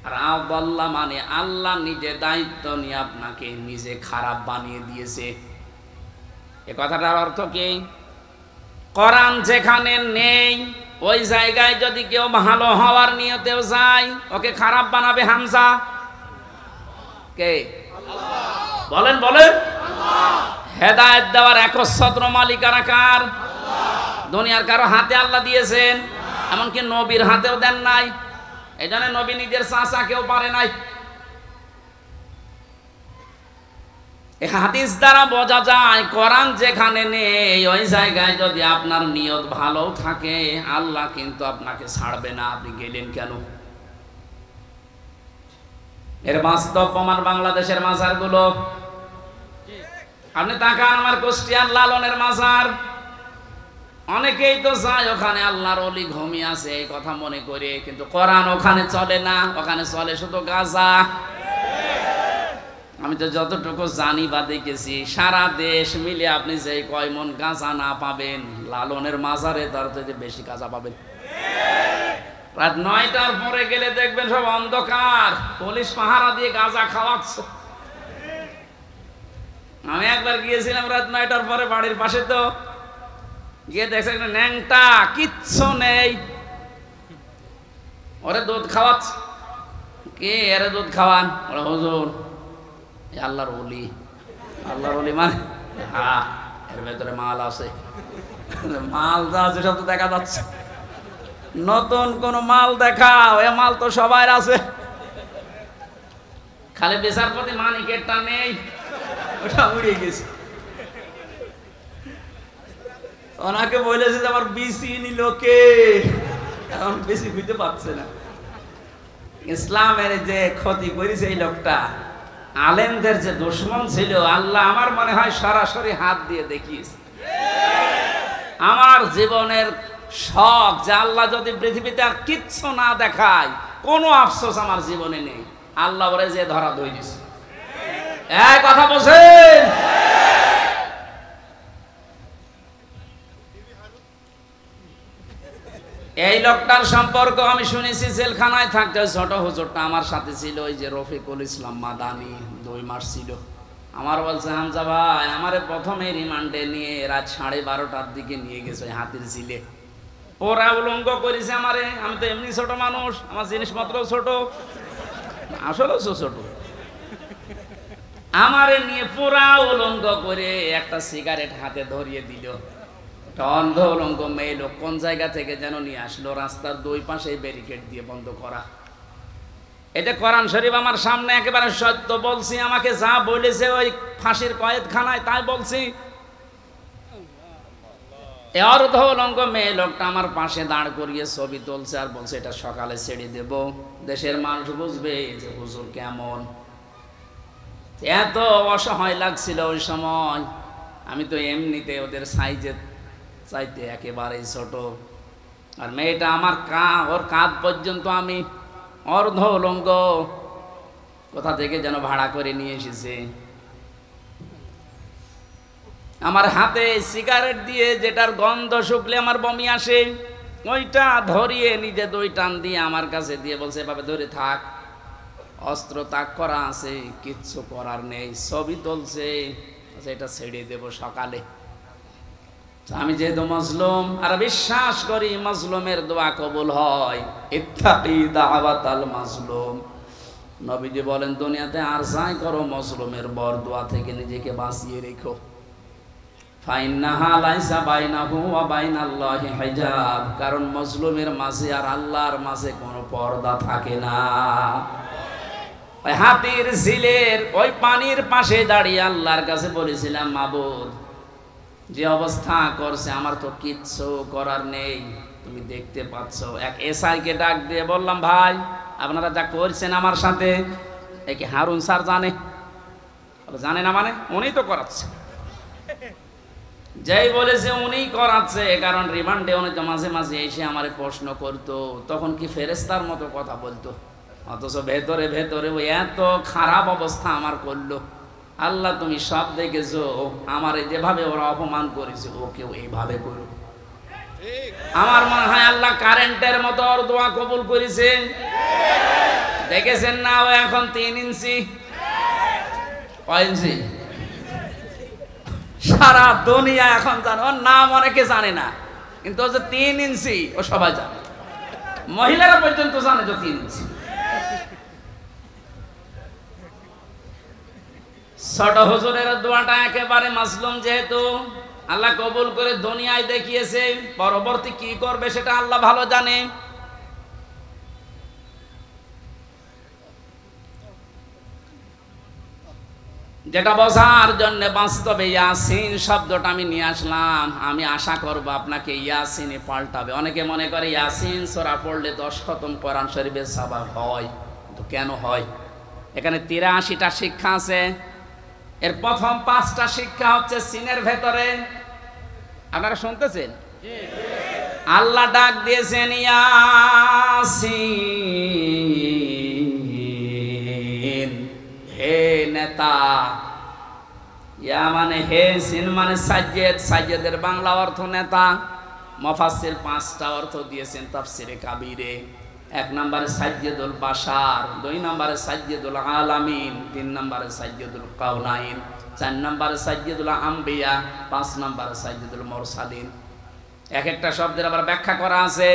আর আদাল্লা মানে আল্লাহ নিজে দায়িত্ব নিয়ে আপনাকে নিজে খারাপ বানিয়ে দিয়েছে। এ কথাটার অর্থ কি? কোরআন যেখানে নেই ওই জায়গায় যদি কেউ ভালো হওয়ার নিয়তেও যায়, ওকে খারাপ বানাবে হামজা কে? বলেন বলেন। হেদায়েত দেওয়ার একচ্ছত্র মালিকানা কার? দুনিয়ার কারো হাতে আল্লাহ দিয়েছেন, এমনকি নবীর হাতেও দেন নাই। এই জন্য নবী নিজের চাচা কেউ পারে নাই। এই হাদিস দ্বারা বোঝা যায় কোরআন যেখানে নেই ওই জায়গায় যদি আপনার নিয়ত ভালো থাকে, আল্লাহ কিন্তু আপনাকে ছাড়বে না। আপনি গেলেন কেন? এর বাস্তব প্রমাণ বাংলাদেশের মাজারগুলো। আপনি তাকান আমার কুষ্টিয়ার লালনের মাজার, অনেকেই তো যায় ওখানে আল্লাহর ওলি ঘুমিয়ে আছে এই কথা মনে করে, কিন্তু কোরআন ওখানে চলে না, ওখানে চলে শুধু গাঁজা। আমি তো যতটুকু জানি বা দেখেছি, সারা দেশ মিলে আপনি যে কয় মন গাঁজা না পাবেন, লালনের মাজারে তার থেকে বেশি গাঁজা পাবেন। রাত 9টার পরে গেলে দেখবেন সব অন্ধকার, পুলিশ পাহারা দিয়ে গাঁজা খাওয়াচ্ছে। আমি একবার গিয়েছিলাম রাত 9টার পরে বাড়ির পাশে, তো গিয়ে দেখছে একটা ন্যাংটা, কিচ্ছু নেই, ওরে দুধ খাওয়াচ্ছে। কে এরে দুধ খাওয়ান? ওরা হুজুর আল্লাহর ওলি। আল্লাহর ওলি মানে হ্যাঁ, এর ভেতরে মাল আছে। মাল যা আছে সব তো দেখা যাচ্ছে। নতুন কোন মাল দেখাও, এ মাল তো সবার আছে, খালি বিচারপতি মানিকেরটা নেই, ওটা উড়ে গেছে। ওনাকে বলেছে যে আমার বিসি নিল কে, এখন বেশি বুঝতে পারছে না। ইসলামের যে ক্ষতি করেছে এই লোকটা, আলেমদের যে দুশমন ছিল, আল্লাহ আমার মনে হয় সরাসরি হাত দিয়ে দেখিয়েছে। আমার জীবনের শখ যে আল্লাহ যদি পৃথিবীতে আর কিচ্ছু না দেখায়, কোনো আফসোস আমার জীবনে নেই, আল্লাহ বলে যে ধরা ধরে দিছে। এই কথা বলছেন? এই লোকটার সম্পর্ক আমি শুনেছি জেলখানায় থাকতে। ছোট হুজুরটা আমার সাথে ছিল, ওই যে রফিকুল ইসলাম মাদানি, 2 মাস ছিল। আমার বলছে হামজা ভাই, আমারে প্রথমে রিমান্ডে নিয়ে রাত 12:30টার দিকে নিয়ে গেছে হাতির ঝিলে। ওরা উলঙ্গ করেছে আমারে। আমি তো এমনি ছোট মানুষ, আমার জিনিসপত্র ছোট, আসলেও ছোট। আমারে নিয়ে পুরা উলঙ্গ করে একটা সিগারেট হাতে ধরিয়ে দিল। অন্ধ উলঙ্গ মেয়ে লোক কোন জায়গা থেকে যেন নিয়ে আসলো, রাস্তার 2 পাশে ব্যারিকেড দিয়ে বন্ধ করা। এটা কোরআন শরীফ আমার সামনে, একেবারে সত্য বলছি। আমাকে যা বলেছে ওই ফাঁসির কয়েদখানায় তাই বলছি। এই অর্ধ উলঙ্গ মেয়ে লোকটা আমার পাশে দাঁড় করিয়ে ছবি তুলছে আর বলছে এটা সকালে ছেড়ে দেব, দেশের মানুষ বুঝবে যে হুজুর কেমন। এত অসহায় লাগছিল ওই সময়। আমি তো এমনিতে ওদের সাইজে চাইতে একেবারেই ছোট, আর মেয়েটা আমার ওর কাঁধ পর্যন্ত আমি অর্ধ উলঙ্গ, কোথা থেকে যেন ভাড়া করে নিয়ে এসেছে। আমার হাতে সিগারেট দিয়ে, যেটার গন্ধ শুকলে আমার বমি আসে, ওইটা ধরিয়ে নিজে 2 টান দিয়ে আমার কাছে দিয়ে বলছে এভাবে ধরে থাক, অস্ত্র তাক করা আছে, কিচ্ছু করার নেই। ছবি তুলছে, এটা ছেড়ে দেব সকালে। আমি যেহেতু মজলুম আর বিশ্বাস করি মজলুমের দোয়া কবুল হয়, ইত্তাকি দাওয়াতাল মাজলুম। নবীজি বলেন দুনিয়াতে আর যাই করো মজলুমের বরদোয়া থেকে নিজেকে বাঁচিয়ে রেখো। ফাইন্নাহা লাইসা বাইনাহু ওয়া বাইনাল্লাহি হিজাব, কারণ মজলুমের মাঝে আর আল্লাহর মাঝে কোনো পর্দা থাকে না। ওই হাতির ঝিলের ওই পানির পাশে দাঁড়িয়ে আল্লাহর কাছে বলেছিলাম, মাবুদ যে অবস্থা করছে আমার তো কিচ্ছু করার নেই, তুমি দেখতে পাচ্ছ। এক এসআইকে ডাক দিয়ে বললাম, ভাই আপনারা যা করছেন আমার সাথে, একে হারুন স্যার জানে না? মানে উনি তো করাচ্ছে। যেই বলেছে উনিই করাচ্ছে, কারণ রিমান্ডে উনি তো মাঝে মাঝে এসে আমার প্রশ্ন করতো, তখন কি ফেরেস্তার মতো কথা বলতো, অথচ ভেতরে ভেতরে ওই এত খারাপ অবস্থা আমার করলো। আল্লাহ তুমি সব দেখেছো, আমার যেভাবে ওরা অপমান করেছে ওকেও এইভাবে করো। আমার মনে হয় আল্লাহ কারেন্টের মতো ওর দোয়া কবুল করেছে। দেখেছেন না, ও এখন 3 ইঞ্চি। কয় ইঞ্চি? সারা দুনিয়া এখন জানে, ওর নাম অনেকে জানে না, কিন্তু ও যে 3 ইঞ্চি ও সবাই জানে, মহিলারা পর্যন্ত জানে যে 3 ইঞ্চি। ছোট হুজুরের দোয়াটা একেবারে মাসলুম, যেহেতু আল্লাহ কবুল করে দুনিয়ায় দেখিয়েছে, পরবর্তী কি করবে সেটা আল্লাহ ভালো জানে। যেটা বোঝার জন্য বাস্তবে ইয়াসিন শব্দটা আমি নিয়ে আসলাম। আমি আশা করব আপনাকে ইয়াসিনে পাল্টাবে। অনেকে মনে করে ইয়াসিন সূরা পড়লে 10 খতম কোরআন শরীফের সওয়াব হয়, কিন্তু কেন হয়? এখানে 83টা শিক্ষা আছে। এর প্রথম 5টা শিক্ষা হচ্ছে সিনের ভেতরে। আপনারা শুনতেছেন? আল্লাহ ডাক দিয়েছেন ইয়াসিন, হে নেতা। ইয়া মানে হে, সিন মানে সাজ্জেদ, সাজ্জেদের বাংলা অর্থ নেতা। মুফাসসির 5টা অর্থ দিয়েছেন তাফসিরে কাবীরে। 1 নম্বরে সাজ্জেদুল বাশার, 2 নম্বরে সাজ্জেদুল আলামিন, 3 নম্বরে সাজ্জেদুল কাউনাইন, 4 নম্বরে সাজ্জেদুল আম্বিয়া, 5 নম্বরে সাজ্জেদুল মুরসালিন। এক একটা শব্দের আবার ব্যাখ্যা করা আছে।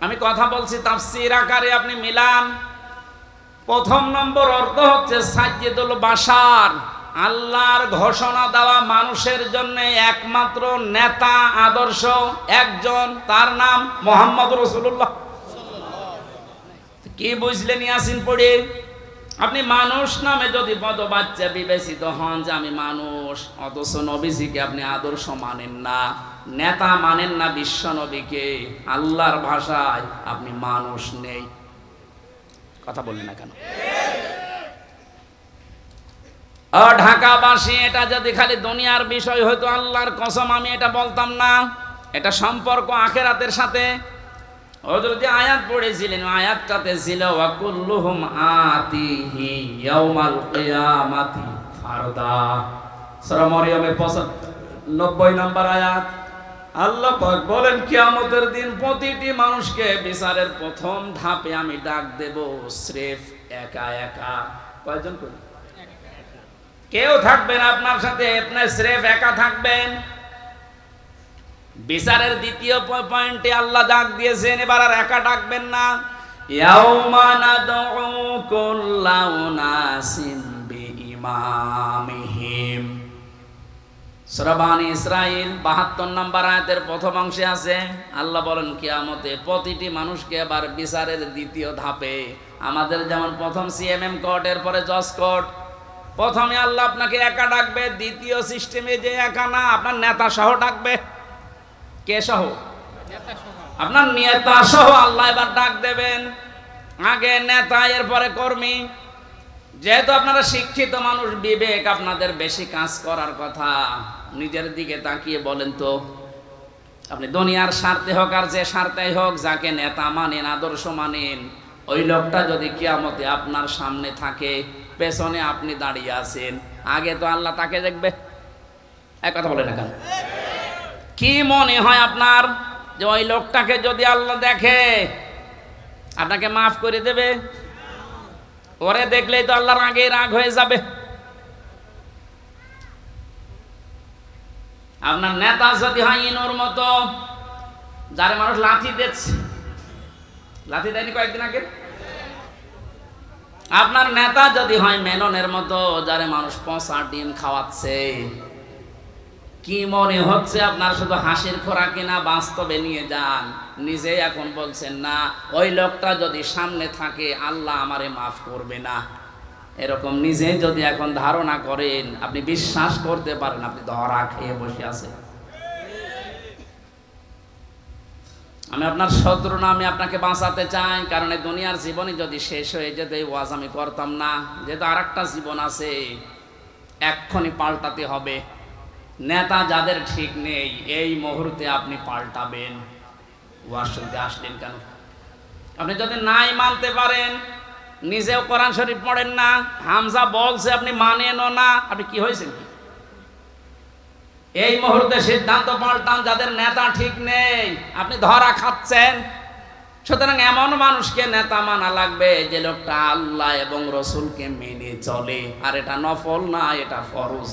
আমি কথা বলছি তাফসীর আকারে, আপনি মিলান। প্রথম নম্বর অর্থ হচ্ছে সাজ্জেদুল বাশার, আল্লাহর ঘোষণা দেওয়া মানুষের জন্য একমাত্র নেতা আদর্শ একজন, তার নাম মুহাম্মদ রাসূলুল্লাহ। কি বুঝলেন ইয়াসিন পড়ে? আপনি মানুষ নামে যদি পদবাচ্চা বিবেচিত হন যে আমি মানুষ, অথচ নবীজিকে আপনি আদর্শ মানেন না, নেতা মানেন না, বিশ্ব নবীকে, আল্লাহর ভাষায় আপনি মানুষ নেই। কথা বললেন না কেন? ঢাকাবাসী, এটা যদি খালি দুনিয়ার বিষয় হয়তো আল্লাহর কসম আমি এটা বলতাম না। এটা সম্পর্ক আখিরাতের সাথে। হুজুর যে আয়াত পড়েছিলেন, আয়াতটাতে ছিল ওয়া কুল্লুহুম আতিহি ইয়াউমাল কিয়ামাতি ফারদা। সূরা মরিয়মের 90 নম্বর আয়াত। আল্লাহ পাক বলেন কিয়ামতের দিন প্রতিটি মানুষকে বিচারের প্রথম ধাপে আমি ডাক দেব স্রেফ একা একা। কয়জন করে? কেউ থাকবেন আপনার সাথে, আপনি স্রেফ একা থাকবেন। বিচারের দ্বিতীয় পয়েন্টে আল্লাহ ডাক দিয়েছেন, এবার আর একা ডাকবেন না। ইয়াউমা নাদউ কুল্লা উনাসিন বিইমামিহিম। সূরা বানী ইসরাঈল 72 নম্বর আয়াতের প্রথম অংশে আছে। আল্লাহ বলেন কিয়ামতে প্রতিটি মানুষকে এবার বিচারের দ্বিতীয় ধাপে, আমাদের যেমন প্রথম সিএমএম কোর্ট, এরপরে জজ কোর্ট, প্রথমে আল্লাহ আপনাকে একা ডাকবে, দ্বিতীয় সিস্টেমে যে একা না, আপনার নেতা সহ ডাকবে। কে সহ? আপনার নেতা সহ আল্লাহ এবার ডাক দেবেন। আগে নেতা, এরপরে কর্মী। যেহেতু আপনারা শিক্ষিত মানুষ, বিবেক আপনাদের বেশি কাজ করার কথা। নিজের দিকে তাকিয়ে বলেন তো, আপনি দুনিয়ার স্বার্থে হোক আর যে স্বার্থেই হোক, যাকে নেতা মানেন, আদর্শ মানেন, ওই লোকটা যদি কিয়ামতে আপনার সামনে থাকে, পেছনে আপনি দাঁড়িয়ে আছেন, আগে তো আল্লাহ তাকে দেখবে। এক কথা বলে না কেন? কি মনে হয় আপনার যে ওই লোকটাকে যদি আল্লাহ দেখে আপনাকে মাফ করে দেবে? ওরে দেখলেই তো আল্লাহর আগে রাগ হয়ে যাবে। আপনার নেতা যদি হয় ইনুর মতো, যারে মানুষ লাঠি দিচ্ছে, লাঠি দেয়নি কয়েকদিন আগে? আপনার নেতা যদি হয় মেননের মতো, যারে মানুষ পচা ডিম খাওয়াচ্ছে, কি মনে হচ্ছে আপনার শুধু হাসির খোরাক কিনা? বাস্তবে নিয়ে যান। নিজে এখন বলছেন না, ওই লোকটা যদি সামনে থাকে আল্লাহ আমারে মাফ করবে না। এরকম নিজে যদি এখন ধারণা করেন, আপনি বিশ্বাস করতে পারেন আপনি ধরা খেয়ে বসে আছেন। আমি আপনার শত্রু না, আমি আপনাকে বাঁচাতে চাই। কারণ এই দুনিয়ার জীবনে যদি শেষ হয়ে যেত এই ওয়াজ আমি করতাম না। যেহেতু আর একটা জীবন আছে, এক্ষুনি পাল্টাতে হবে। নেতা যাদের ঠিক নেই এই মুহূর্তে আপনি পাল্টাবেন। ওয়াজ শুনতে আসলেন কেন? আপনি যদি নাই মানতে পারেন, নিজেও কোরআন শরীফ পড়েন না, হামজা বলছে আপনি মানেনও না, আপনি কি হয়েছেন? এই মুহূর্তে সিদ্ধান্ত পাল্টান। যাদের নেতা ঠিক নেই আপনি ধরা খাচ্ছেন। সুতরাং এমন মানুষকে নেতা মানা লাগবে যে লোকটা আল্লাহ এবং রসুলকে মেনে চলে। আর এটা নফল না, এটা ফরজ।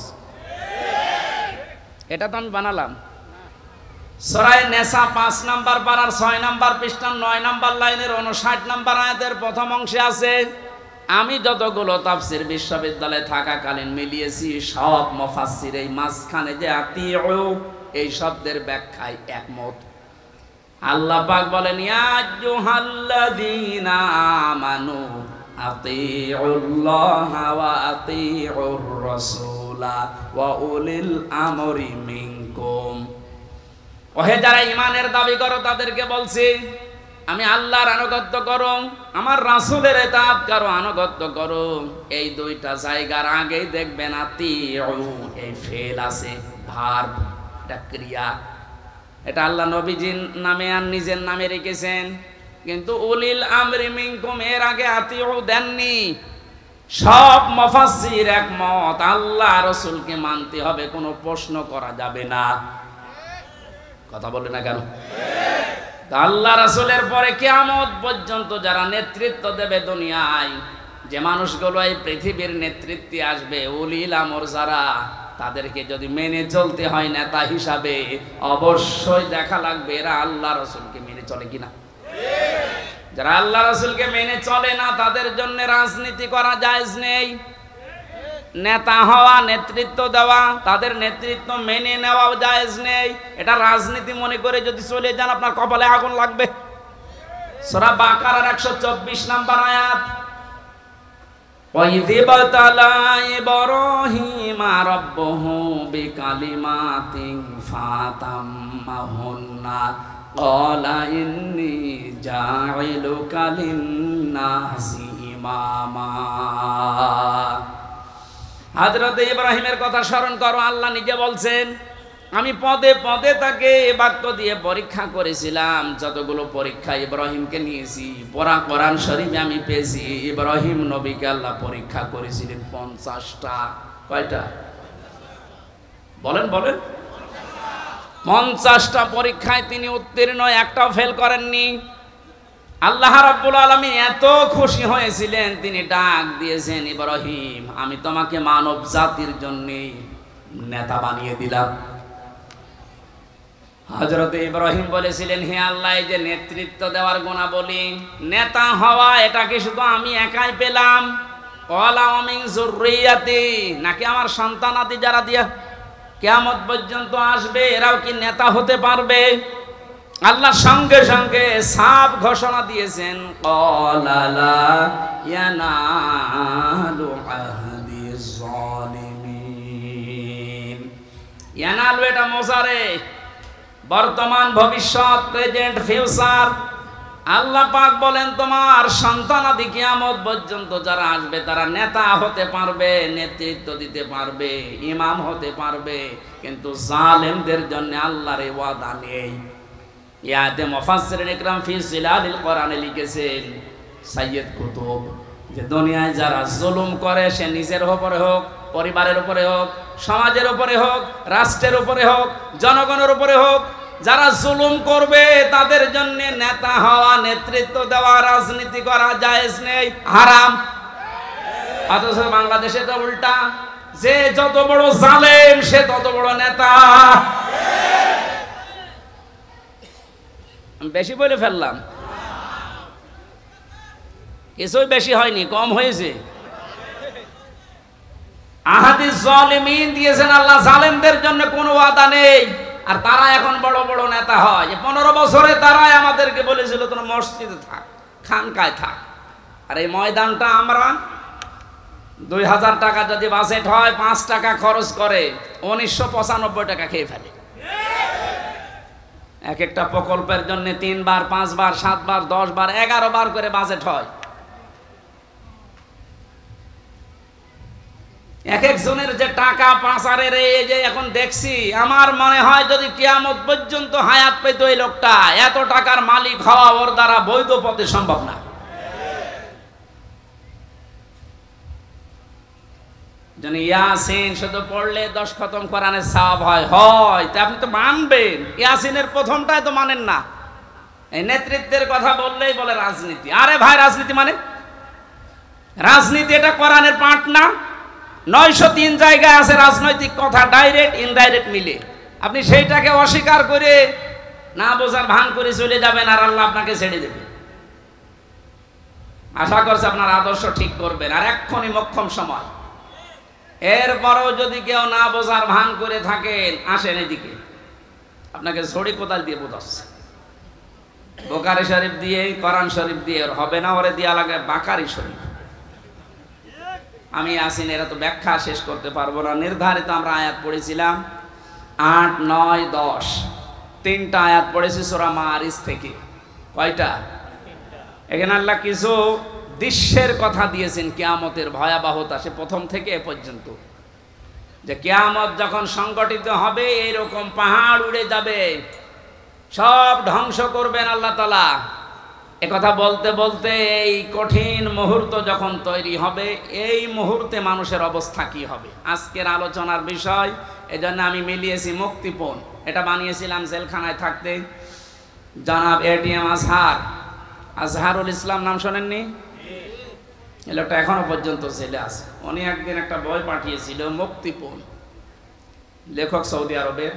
এটা তো আমি বানালাম। সূরা নেসা 5 নাম্বার পারার 6 নাম্বার পৃষ্ঠার 9 নাম্বার লাইনের 59 নাম্বার আয়াতের প্রথম অংশে আছে। আমি যতগুলো তাফসীর বিশ্ববিদ্যালয়ে থাকাকালীন মিলিয়েছি, সব মুফাসসির এই মাঝখানে যে আতিউ এই শব্দের ব্যাখ্যায় একমত। আল্লাহ পাক বলেন, ইয়া আইয়ুহাল্লাযীনা আমানু আতিউল্লাহা ওয়া আতিউর রাসূলা ওয়া উলিল আমরি মিনকুম। ওহে যারা ঈমানের দাবি করো তাদেরকে বলছি, আমি আল্লাহর আনুগত্য করো, আমার রাসূলের ইতাআত করো, আনুগত্য করো। এই দুইটা জায়গার আগেই দেখবেন আতিউ এই ফেল আছে, ভার্ব, এটা ক্রিয়া। এটা আল্লাহ নবীজির নামে আর নিজের নামে রেখেছেন, কিন্তু উলিল আমরি মিনকুম এর আগে আতিউ দেননি। সব মুফাসসির একমত, আল্লাহ রাসূলকে মানতে হবে, কোনো প্রশ্ন করা যাবে না। কথা বলে না কেন? আল্লাহ রাসূলের পরে কিয়ামত পর্যন্ত যারা নেতৃত্ব দেবে দুনিয়ায়, যে মানুষগুলো এই পৃথিবীর নেতৃত্বে আসবে, উলিল আমর যারা, তাদেরকে যদি মেনে চলতে হয় নেতা হিসাবে, অবশ্যই দেখা লাগবে এরা আল্লাহ রাসূলকে মেনে চলে কিনা। যারা আল্লাহ রাসূলকে মেনে চলে না তাদের জন্য রাজনীতি করা জায়েজ নেই। নেতা হওয়া, নেতৃত্ব দেওয়া, তাদের নেতৃত্ব মেনে নেওয়াও জায়েজ নেই। এটা রাজনীতি মনে করে যদি চলে যান আপনার কপালে আগুন লাগবে। সূরা বাকারার 124 নাম্বার আয়াত, وَإِذِ ابْتَلَى إِبْرَاهِيمَ رَبُّهُ بِكَلِمَاتٍ فَأَتَمَّهُنَّ قَالَ إِنِّي جَاعِلُكَ لِلنَّاسِ إِمَامًا। হযরত ইব্রাহিমের কথা স্মরণ করো। আল্লাহ নিজে বলছেন, আমি পদে পদে তাকে বাক্য দিয়ে পরীক্ষা করেছিলাম। যতগুলো পরীক্ষা ইব্রাহিমকে নিয়েছি পুরা কোরআন শরীফে আমি পেয়েছি। ইব্রাহিম নবীকে আল্লাহ পরীক্ষা করেছিলেন 50টা। কয়টা বলেন? 50টা পরীক্ষায় তিনি উত্তীর্ণ, একটাও ফেল করেননি। আল্লাহ রাব্বুল আলামিন এত খুশি হয়েছিলেন, তিনি ডাক দিয়েছেন, ইব্রাহিম আমি তোমাকে মানব জাতির জন্য নেতা বানিয়ে দিলাম। হযরত ইব্রাহিম বলেছিলেন, হে আল্লাহ, এই যে নেতৃত্ব দেওয়ার গুণাবলী, নেতা হওয়া, এটা কি শুধু আমি একাই পেলাম? ক্বালা ওয়া মিন যুররিয়াতি, নাকি আমার সন্তানাদি যারা দিয়া কিয়ামত পর্যন্ত আসবে এরাও কি নেতা হতে পারবে? আল্লাহ সঙ্গে সঙ্গে সাফ ঘোষণা দিয়েছেন, ক্বালা লা ইয়ানালু আহদিজ যালিমিন। ইয়ানালু এটা মোজারে, বর্তমান, ভবিষ্যৎ, প্রেজেন্ট, ফিউচার। আল্লাহ পাক বলেন তোমার সন্তানাদি কিয়ামত পর্যন্ত যারা আসবে তারা নেতা হতে পারবে, নেতৃত্ব দিতে পারবে, ইমাম হতে পারবে, কিন্তু জালেমদের জন্য আল্লাহর এই ওয়াদা নেই। ইয়াতে মুফাসসিরিন ইকরাম ফি জিলালিল কোরআনে লিখেছেন সাইয়্যিদ কুতুব, যে দুনিয়ায় যারা জুলুম করে, সে নিজের উপরে হোক, পরিবারের উপরে হোক, সমাজের উপরে হোক, রাষ্ট্রের উপরে হোক, জনগণের উপরে হোক, যারা জুলুম করবে তাদের জন্য নেতা হওয়া, নেতৃত্ব দেওয়া, রাজনীতি করা জায়েজ নেই, হারাম। অথচ বাংলাদেশে তো উল্টা, যে যত বড় জালেম সে তত বড় নেতা। বেশি বলে ফেললাম? কিছুই বেশি হয়নি, কম হয়েছে। আহাদিস জালিমিন দিয়েছেন আল্লাহ, জালেমদের জন্য কোনো ওয়াদা নেই। আর তারা এখন বড় বড় নেতা হয়। 15 বছরে তারাই আমাদেরকে বলেছিল তোমরা মসজিদে থাক, খানকায় থাক, আর এই ময়দানটা আমরা 2000 টাকা যদি বাজেট হয়, 5 টাকা খরচ করে 1995 টাকা খেয়ে ফেলে। এক একটা প্রকল্পের জন্য 3 বার 5 বার 7 বার 10 বার 11 বার করে বাজেট হয়। এক একজনের যে টাকা পাচারের এই যে এখন দেখছি, আমার মনে হয় যদি কিয়ামত পর্যন্ত হায়াত পেত এই লোকটা, এত টাকার মালিক হওয়া ওর দ্বারা বৈধ পথে সম্ভব না। যেন ইয়াসিন শুধু পড়লে 10 খতম কোরআনের সওয়াব হয়, তা আপনি তো মানবেন। ইয়াসিনের প্রথমটাই তো মানেন না। এই নেতৃত্বের কথা বললেই বলে রাজনীতি। আরে ভাই, রাজনীতি মানে রাজনীতি এটা কোরআনের পাঠ না? 903 জায়গায় আছে রাজনৈতিক কথা, ডাইরেক্ট ইনডাইরেক্ট মিলে। আপনি সেইটাকে অস্বীকার করে না বোঝার ভান করে চলে যাবেন, আর আল্লাহ আপনাকে ছেড়ে দেবে। আশা করছি আপনার আদর্শ ঠিক করবেন, আর এক্ষুনি মোক্ষম সময়। এরপরও যদি কেউ না বোঝার ভান করে থাকেন, আসেন এদিকে, আপনাকে ছড়ি কোদাল দিয়ে বোঝাচ্ছে। বুখারী শরীফ দিয়ে, কোরআন শরীফ দিয়ে ওর হবে না, ওরে দিয়া লাগে বাকারি শরীফ। আমি আসিন এরা তো ব্যাখ্যা শেষ করতে পারবো না। নির্ধারিত আমরা আয়াত পড়েছিলাম 8, 9, 10, 3টা আয়াত পড়েছি সূরা মারিজ থেকে। কয়টা? এখানে আল্লাহ কিছু দৃশ্যের কথা দিয়েছেন, কিয়ামতের ভয়াবহতা, সে প্রথম থেকে এ পর্যন্ত। যে কিয়ামত যখন সংগঠিত হবে, এইরকম পাহাড় উড়ে যাবে, সব ধ্বংস করবেন আল্লাহ তাআলা। একথা বলতে বলতে এই কঠিন মুহূর্ত যখন তৈরি হবে, এই মুহূর্তে মানুষের অবস্থা কি হবে আজকের আলোচনার বিষয়। এজন্য আমি মিলিয়েছি মুক্তিপণ। এটা বানিয়েছিলাম জেলখানায় থাকতে। জনাব এটিএম আজহারুল ইসলাম, নাম শোনেননি? এই লোকটা এখনো পর্যন্ত জেলে আছে। উনি একদিন একটা বই পাঠিয়েছিল, মুক্তিপণ, লেখক সৌদি আরবের।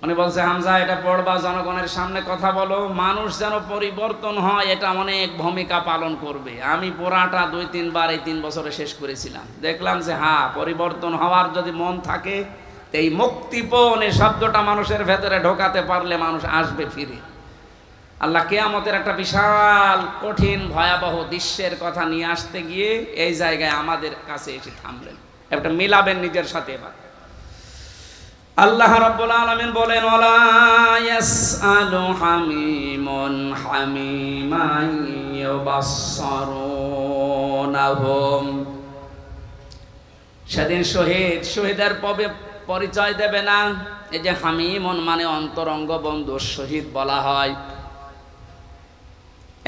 উনি বলছে, হামজা এটা পড়বা, জনগণের সামনে কথা বলো, মানুষ যেন পরিবর্তন হয়, এটা অনেক ভূমিকা পালন করবে। আমি পড়াটা 2-3 বার এই 3 বছরে শেষ করেছিলাম। দেখলাম যে হ্যাঁ, পরিবর্তন হওয়ার যদি মন থাকে, এই মুক্তিপণ এই শব্দটা মানুষের ভেতরে ঢোকাতে পারলে মানুষ আসবে ফিরে। আল্লাহ কিয়ামতের একটা বিশাল কঠিন ভয়াবহ দৃশ্যের কথা নিয়ে আসতে গিয়ে এই জায়গায় আমাদের কাছে এসে থামলেন। একটা মিলাবেন নিজের সাথে। এবার আল্লাহ রাব্বুল আলামিন বলেন, ওয়ালা ইয়াসআলু হামিমুন হামিমান ইউবাসসারুনহুম। সেদিন শহীদের পরিচয় দেবে না। এই যে হামিমুন মানে অন্তরঙ্গ বন্ধু, শহীদ বলা হয়।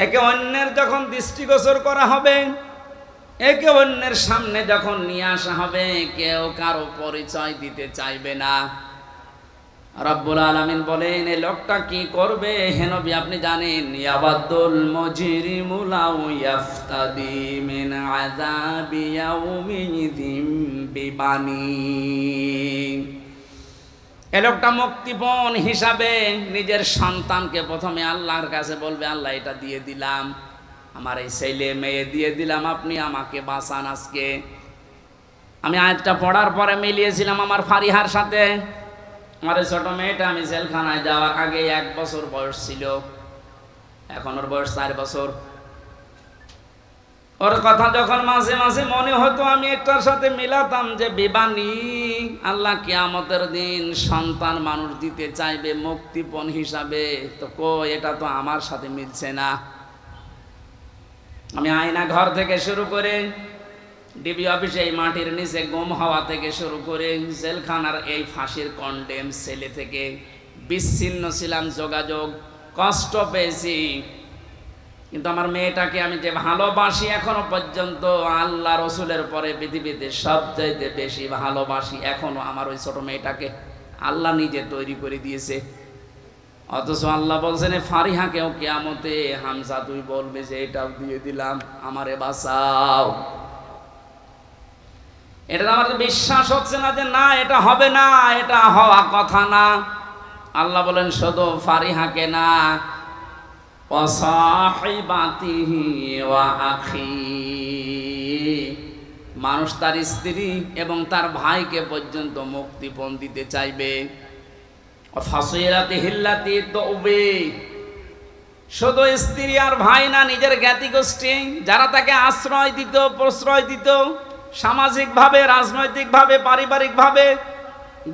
একে অন্যের যখন দৃষ্টিগোচর করা হবে, একে অন্যের সামনে যখন নিয়ে আসা হবে, কেউ কারো পরিচয় দিতে চাইবে না। রব্বুল আলামিন বলেন, এই লোকটা কি করবে হে নবী আপনি জানেন? ইয়াবাদুল মুজরিমু লাউ ইয়াফতাদি মিন আযাবি ইয়াউমিযিম বিবানি। এই লোকটা মুক্তিপণ হিসাবে নিজের সন্তানকে প্রথমে আল্লাহর কাছে বলবে, আল্লাহ এটা দিয়ে দিলাম, আমার এই ছেলে মেয়ে দিয়ে দিলাম, আপনি আমাকে বাঁচান আজকে। আমি আয়াতটা পড়ার পরে মিলিয়েছিলাম আমার ফারিহার সাথে। আমার ছোট মেয়েটা আমি জেলখানায় যাওয়ার আগে 1 বছর বয়স ছিল, এখন ওর বয়স 4 বছর। ওর কথা যখন মাঝে মাঝে মনে হতো, আমি একটার সাথে মিলাতাম যে বিবানি, আল্লাহ কিয়ামতের দিন সন্তান মানুষ দিতে চাইবে মুক্তিপণ হিসাবে। তো এটা তো আমার সাথে মিলছে না। আমি আয়না ঘর থেকে শুরু করে ডিবি অফিসে এই মাটির নিচে গুম হওয়া থেকে শুরু করে জেলখানার এই ফাঁসির কন্ডেম সেলে থেকে বিচ্ছিন্ন ছিলাম, যোগাযোগ কষ্ট পেয়েছি। কিন্তু আমার মেয়েটাকে আমি যে ভালোবাসি এখনো পর্যন্ত, আল্লাহ রসুলের পরে পৃথিবীতে সবচাইতে বেশি ভালোবাসি এখনো আমার ওই ছোট মেয়েটাকে। আল্লাহ নিজে তৈরি করে দিয়েছে। অথচ আল্লাহ বলছেন ফারিহাকেও কিয়ামতে হামজা তুই বলবে যে এটাও দিয়ে দিলাম, আমারে বাঁচাও। এটা আমার বিশ্বাস হচ্ছে না যে না এটা হবে না, এটা হওয়া কথা না। আল্লাহ বলেন শুধু ফারিহাকে না, ওয়াসাহিবাতিহি ওয়া আখি, মানুষ তার স্ত্রী এবং তার ভাইকে পর্যন্ত মুক্তিপণ দিতে চাইবে। ফাসিলাতিহিল্লাতি তুবি, শুধু স্ত্রী আর ভাই না, নিজের জ্ঞাতি গোষ্ঠী যারা তাকে আশ্রয় দিত, প্রশ্রয় দিত, সামাজিকভাবে, রাজনৈতিকভাবে, পারিবারিকভাবে,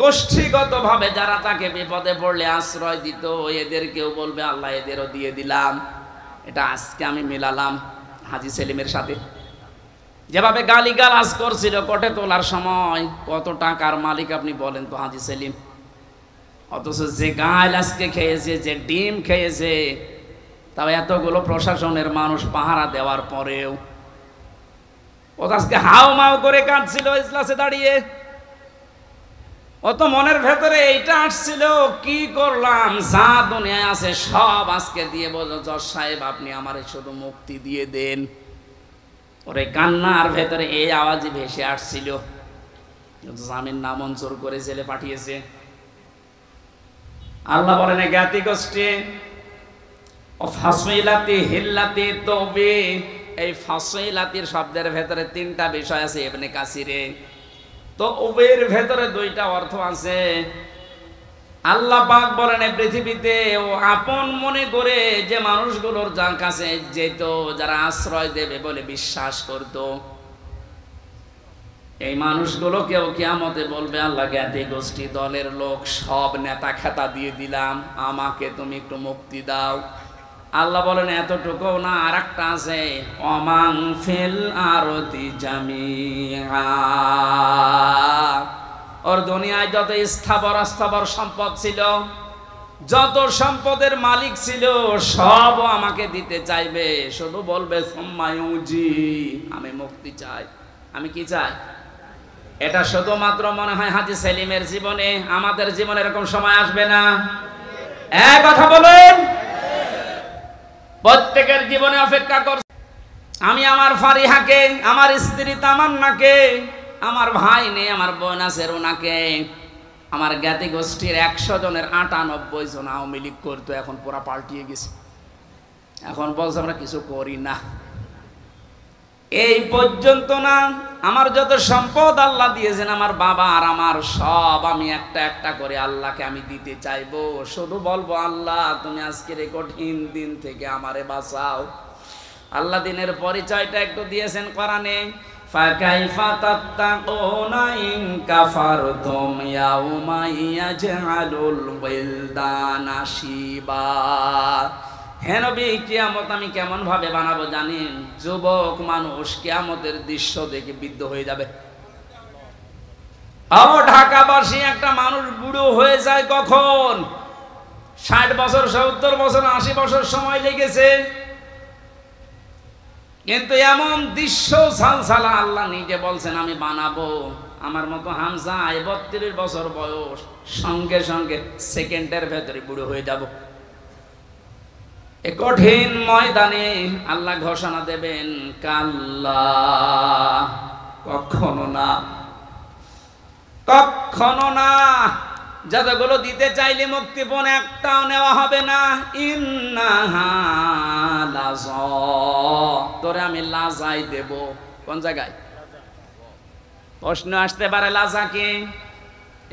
গোষ্ঠীগতভাবে যারা তাকে বিপদে পড়লে আশ্রয় দিত, এদেরকেও বলবে আল্লাহ এদেরও দিয়ে দিলাম। এটা আজকে আমি মেলালাম হাজী সেলিমের সাথে। যেভাবে গালিগালাজ করছিল কোর্টে তোলার সময়, কত টাকার মালিক আপনি বলেন তো হাজী সেলিম। অথচ যে গাল আজকে খেয়েছে, যে ডিম খেয়েছে, তবে এতগুলো প্রশাসনের মানুষ পাহারা দেওয়ার পরেও ও আজকে হাও মাও করে কাঁদছিল ইজলাসে দাঁড়িয়ে। ও তো মনের ভেতরে এইটা আসছিল, কি করলাম, যা দুনিয়ায় আছে সব আজকে দিয়ে বলল জজ সাহেব আপনি আমারে শুধু মুক্তি দিয়ে দেন। ওরে কান্নার ভেতরে এই আওয়াজই ভেসে আসছিল। জামিন নামঞ্জুর করে জেলে পাঠিয়েছে। আল্লাহ বলেন জ্ঞাতি গোষ্ঠী ফাসইলাতি হিল্লাতি তবে, এই ফাসইলাতির শব্দের ভেতরে তিনটা বিষয় আছে ইবনে কাসিরে। তো ওবের ভেতরে দুইটা অর্থ আছে। আল্লাহ পাক বলেন এই পৃথিবীতে ও আপন মনে করে যে মানুষগুলোর যার কাছে যেত, যারা আশ্রয় দেবে বলে বিশ্বাস করত, এই মানুষগুলোকেও কিয়ামতে বলবে আল্লাহ জ্ঞাতি গোষ্ঠী দলের লোক সব নেতা খেতা দিয়ে দিলাম, আমাকে তুমি একটু মুক্তি দাও। আল্লাহ বলেন এতটুকু না, আর একটা আছে অমাং ফিল আরতি জামিআ। ওর দুনিয়ায় যত স্থাবর সম্পদ ছিল, যত সম্পদের মালিক ছিল, সব আমাকে দিতে চাইবে, শুধু বলবে সুম্মায়ুজি, আমি মুক্তি চাই। আমি কি চাই? এটা শুধুমাত্র মনে হয় হাজী সেলিমের জীবনে, আমাদের জীবনে এরকম সময় আসবে না? এক কথা বলেন। প্রত্যেকের জীবনে অপেক্ষা করছে। আমি আমার ফারিহাকে, আমার স্ত্রী তামান্নাকে, আমার ভাই নেই, আমার বোন আছে রুনাকে, আমার জ্ঞাতি গোষ্ঠীর 100 জনের 98 জন আওয়ামী লীগ করতো, এখন পুরা পাল্টিয়ে গেছে। এখন বলছে আমরা কিছু করি না। এই পর্যন্ত না, আমার যত সম্পদ আল্লাহ দিয়েছেন, আমার বাবা আর আমার সব, আমি একটা একটা করে আল্লাহকে আমি দিতে চাইবো। শুধু বলবো আল্লাহ তুমি আজকের এই কঠিন দিন থেকে আমারে বাঁচাও। আল্লাহ দিনের পরিচয়টা একটু দিয়েছেন কোরআনে, ফাকাইফা তাত্তাকুনা ইন কাফারতুম ইয়াউমা ইয়াজআলুল বিলদানা শিবা। হে নবী, কিয়ামত আমি কেমন ভাবে বানাবো জানেন? যুবক মানুষ কিয়ামতের দৃশ্য দেখে বিদ্ধ হয়ে যাবে। ঢাকাবাসী একটা মানুষ বুড়ো হয়ে যায় কখন? 60 বছর, 70 বছর, 80 বছর সময় লেগেছে, কিন্তু এমন দৃশ্য সালসালা আল্লাহ নিজে বলছেন আমি বানাবো। আমার মতো হামজা 32 বছর বয়স, সঙ্গে সঙ্গে সেকেন্ডের ভেতরে বুড়ো হয়ে যাব। এ কঠিন ময়দানে আল্লাহ ঘোষণা দেবেন কাল্লা, কখনো না, কখনো না। যতগুলো দিতে চাইলে মুক্তিপণ একটাও নেওয়া হবে না। ইন্নাহা লাযা, তোরে আমি লাজাই দেব। কোন জায়গায়? প্রশ্ন আসতে পারে লাজা কি?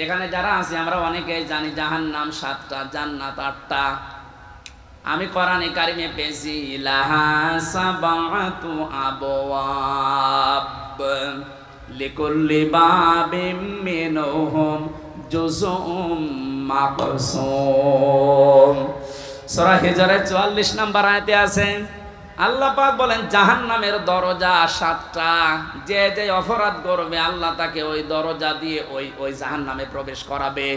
এখানে যারা আছে আমরা অনেকেই জানি জাহান্নাম 7টা, জান্নাত 8টা। আমি কোরআনে কারিমে পেয়েছি লাহা সাবাতু আবওয়াব লিকুল্লি বাবিম মিনহুম জুজুম মাকসুম। সূরা হিজরের 44 নম্বর আয়াতে আছে আল্লাহ পাক বলেন জাহান্নামের দরজা 7টা। যে যে অপরাধ করবে আল্লাহ তাকে ওই দরজা দিয়ে ওই জাহান্নামে প্রবেশ করাবে।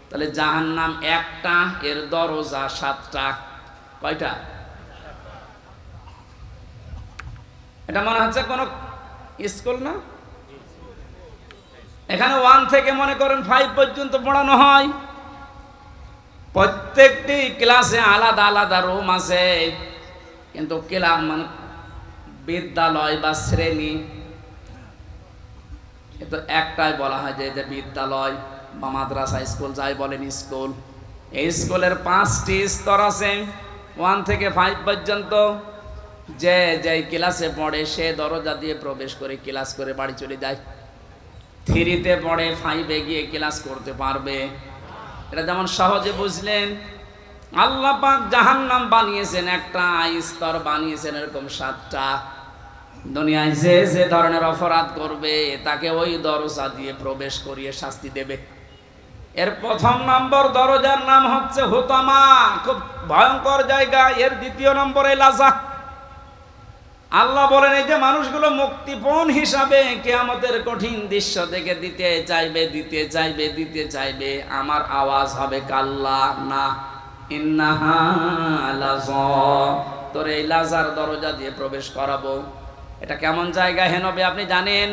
তাহলে জাহান্নাম একটা, এর দরজা 7টা। কয়টা? এটা মনে হচ্ছে কোন স্কুল না? এখানে 1 থেকে মনে করেন 5 পর্যন্ত পড়ানো হয়। প্রত্যেকটি ক্লাসে আলাদা আলাদা রুম আছে, কিন্তু ক্লাস মানে বিদ্যালয় বা শ্রেণী তো একটাই বলা হয় যে বিদ্যালয় বা মাদ্রাসা, স্কুল যাই বলেন স্কুল। এই স্কুলের 5টি স্তর আছে 1 থেকে 5 পর্যন্ত। যে যে ক্লাসে পড়ে সে দরজা দিয়ে প্রবেশ করে ক্লাস করে বাড়ি চলে যায়। 3তে পড়ে 5-এ গিয়ে ক্লাস করতে পারবে। এটা যেমন সহজে বুঝলেন। আল্লাহ পাক জাহান্নাম বানিয়েছেন একটা, স্তর বানিয়েছেন এরকম 7টা। দুনিয়ায় যে যে ধরনের অপরাধ করবে তাকে ওই দরজা দিয়ে প্রবেশ করিয়ে শাস্তি দেবে। এর প্রথম নম্বর দরজার নাম হচ্ছে হুতামা, খুব ভয়ঙ্কর জায়গা। এর দ্বিতীয় নম্বরে লাজা। আল্লাহ বলেন এই যে মানুষগুলো মুক্তিপণ হিসাবে কিয়ামতের কঠিন দৃশ্য থেকে দিতে চাইবে দিতে চাইবে দিতে চাইবে, আমার আওয়াজ হবে কাল্লা না, ইন্নাহা লাযা, তোর এই লাজার দরজা দিয়ে প্রবেশ করাবো। এটা কেমন জায়গা হে নবী আপনি জানেন?